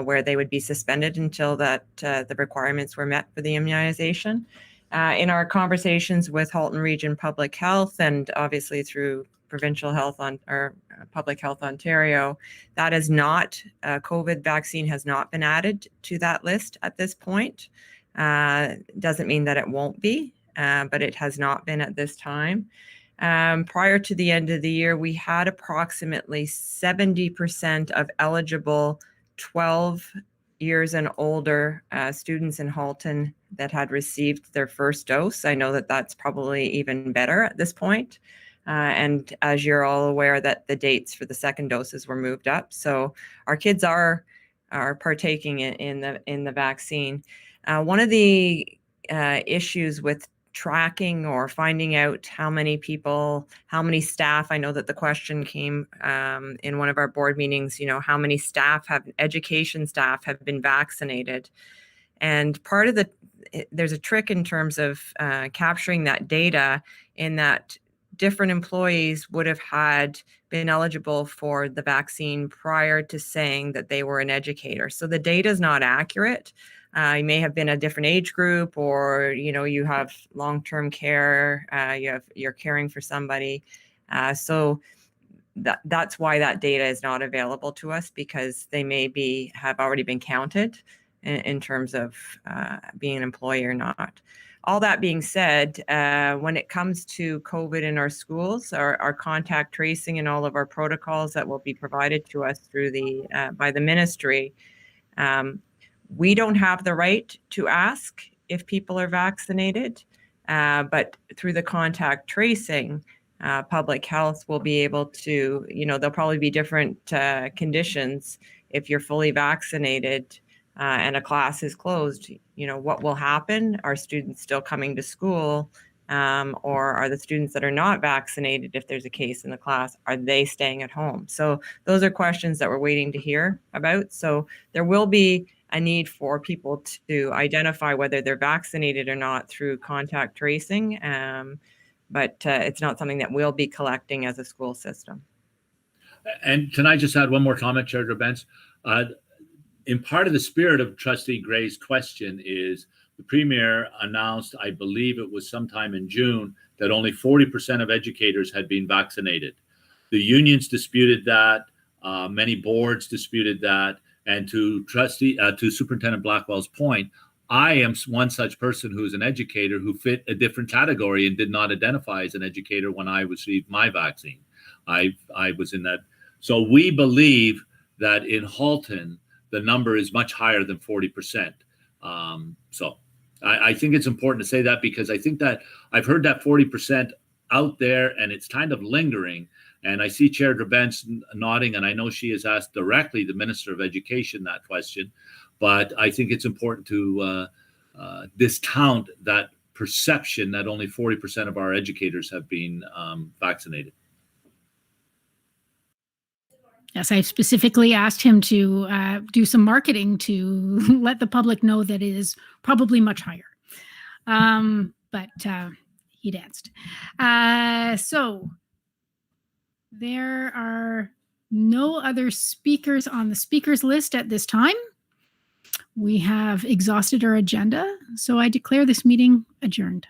where they would be suspended until that the requirements were met for the immunization. In our conversations with Halton Region Public Health and obviously through Provincial Health or Public Health Ontario, that is not, COVID vaccine has not been added to that list at this point. Doesn't mean that it won't be, but it has not been at this time. Prior to the end of the year, we had approximately 70% of eligible 12 years and older students in Halton that had received their first dose. I know that that's probably even better at this point. And as you're all aware, that the dates for the second doses were moved up. So our kids are partaking in the vaccine. One of the issues with tracking or finding out how many people, how many staff, I know that the question came in one of our board meetings, how many education staff have been vaccinated. And part of there's a trick in terms of capturing that data, in that different employees would have been eligible for the vaccine prior to saying that they were an educator. So the data is not accurate. You may have been a different age group, or you have long-term care. You're caring for somebody. So that's why that data is not available to us, because they have already been counted in terms of being an employee or not. All that being said, when it comes to COVID in our schools, our contact tracing and all of our protocols that will be provided to us through by the ministry, we don't have the right to ask if people are vaccinated, but through the contact tracing, public health will be able to, there'll probably be different conditions if you're fully vaccinated and a class is closed. What will happen? Are students still coming to school? Or are the students that are not vaccinated, if there's a case in the class, are they staying at home? So those are questions that we're waiting to hear about. So there will be a need for people to identify whether they're vaccinated or not through contact tracing. But it's not something that we'll be collecting as a school system. And can I just add one more comment, Chair Gerbens? In part of the spirit of Trustee Gray's question is the Premier announced, I believe it was sometime in June, that only 40% of educators had been vaccinated. The unions disputed that. Many boards disputed that. And to Superintendent Blackwell's point, I am one such person who's an educator who fit a different category and did not identify as an educator when I received my vaccine. I was in that. So we believe that in Halton, the number is much higher than 40%. So I think it's important to say that, because I think that I've heard that 40% out there and it's kind of lingering. And I see Chair Gerbens nodding, and I know she has asked directly the Minister of Education that question. But I think it's important to discount that perception that only 40% of our educators have been vaccinated. Yes, I specifically asked him to do some marketing to let the public know that it is probably much higher. But he danced. So there are no other speakers on the speakers list at this time. We have exhausted our agenda, so I declare this meeting adjourned.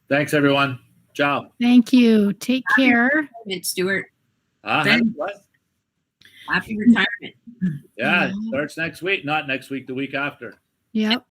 Thanks, everyone. Ciao. Thank you. Take care. Stuart. Happy what? Happy retirement. Yeah, it starts next week. Not next week, the week after. Yep.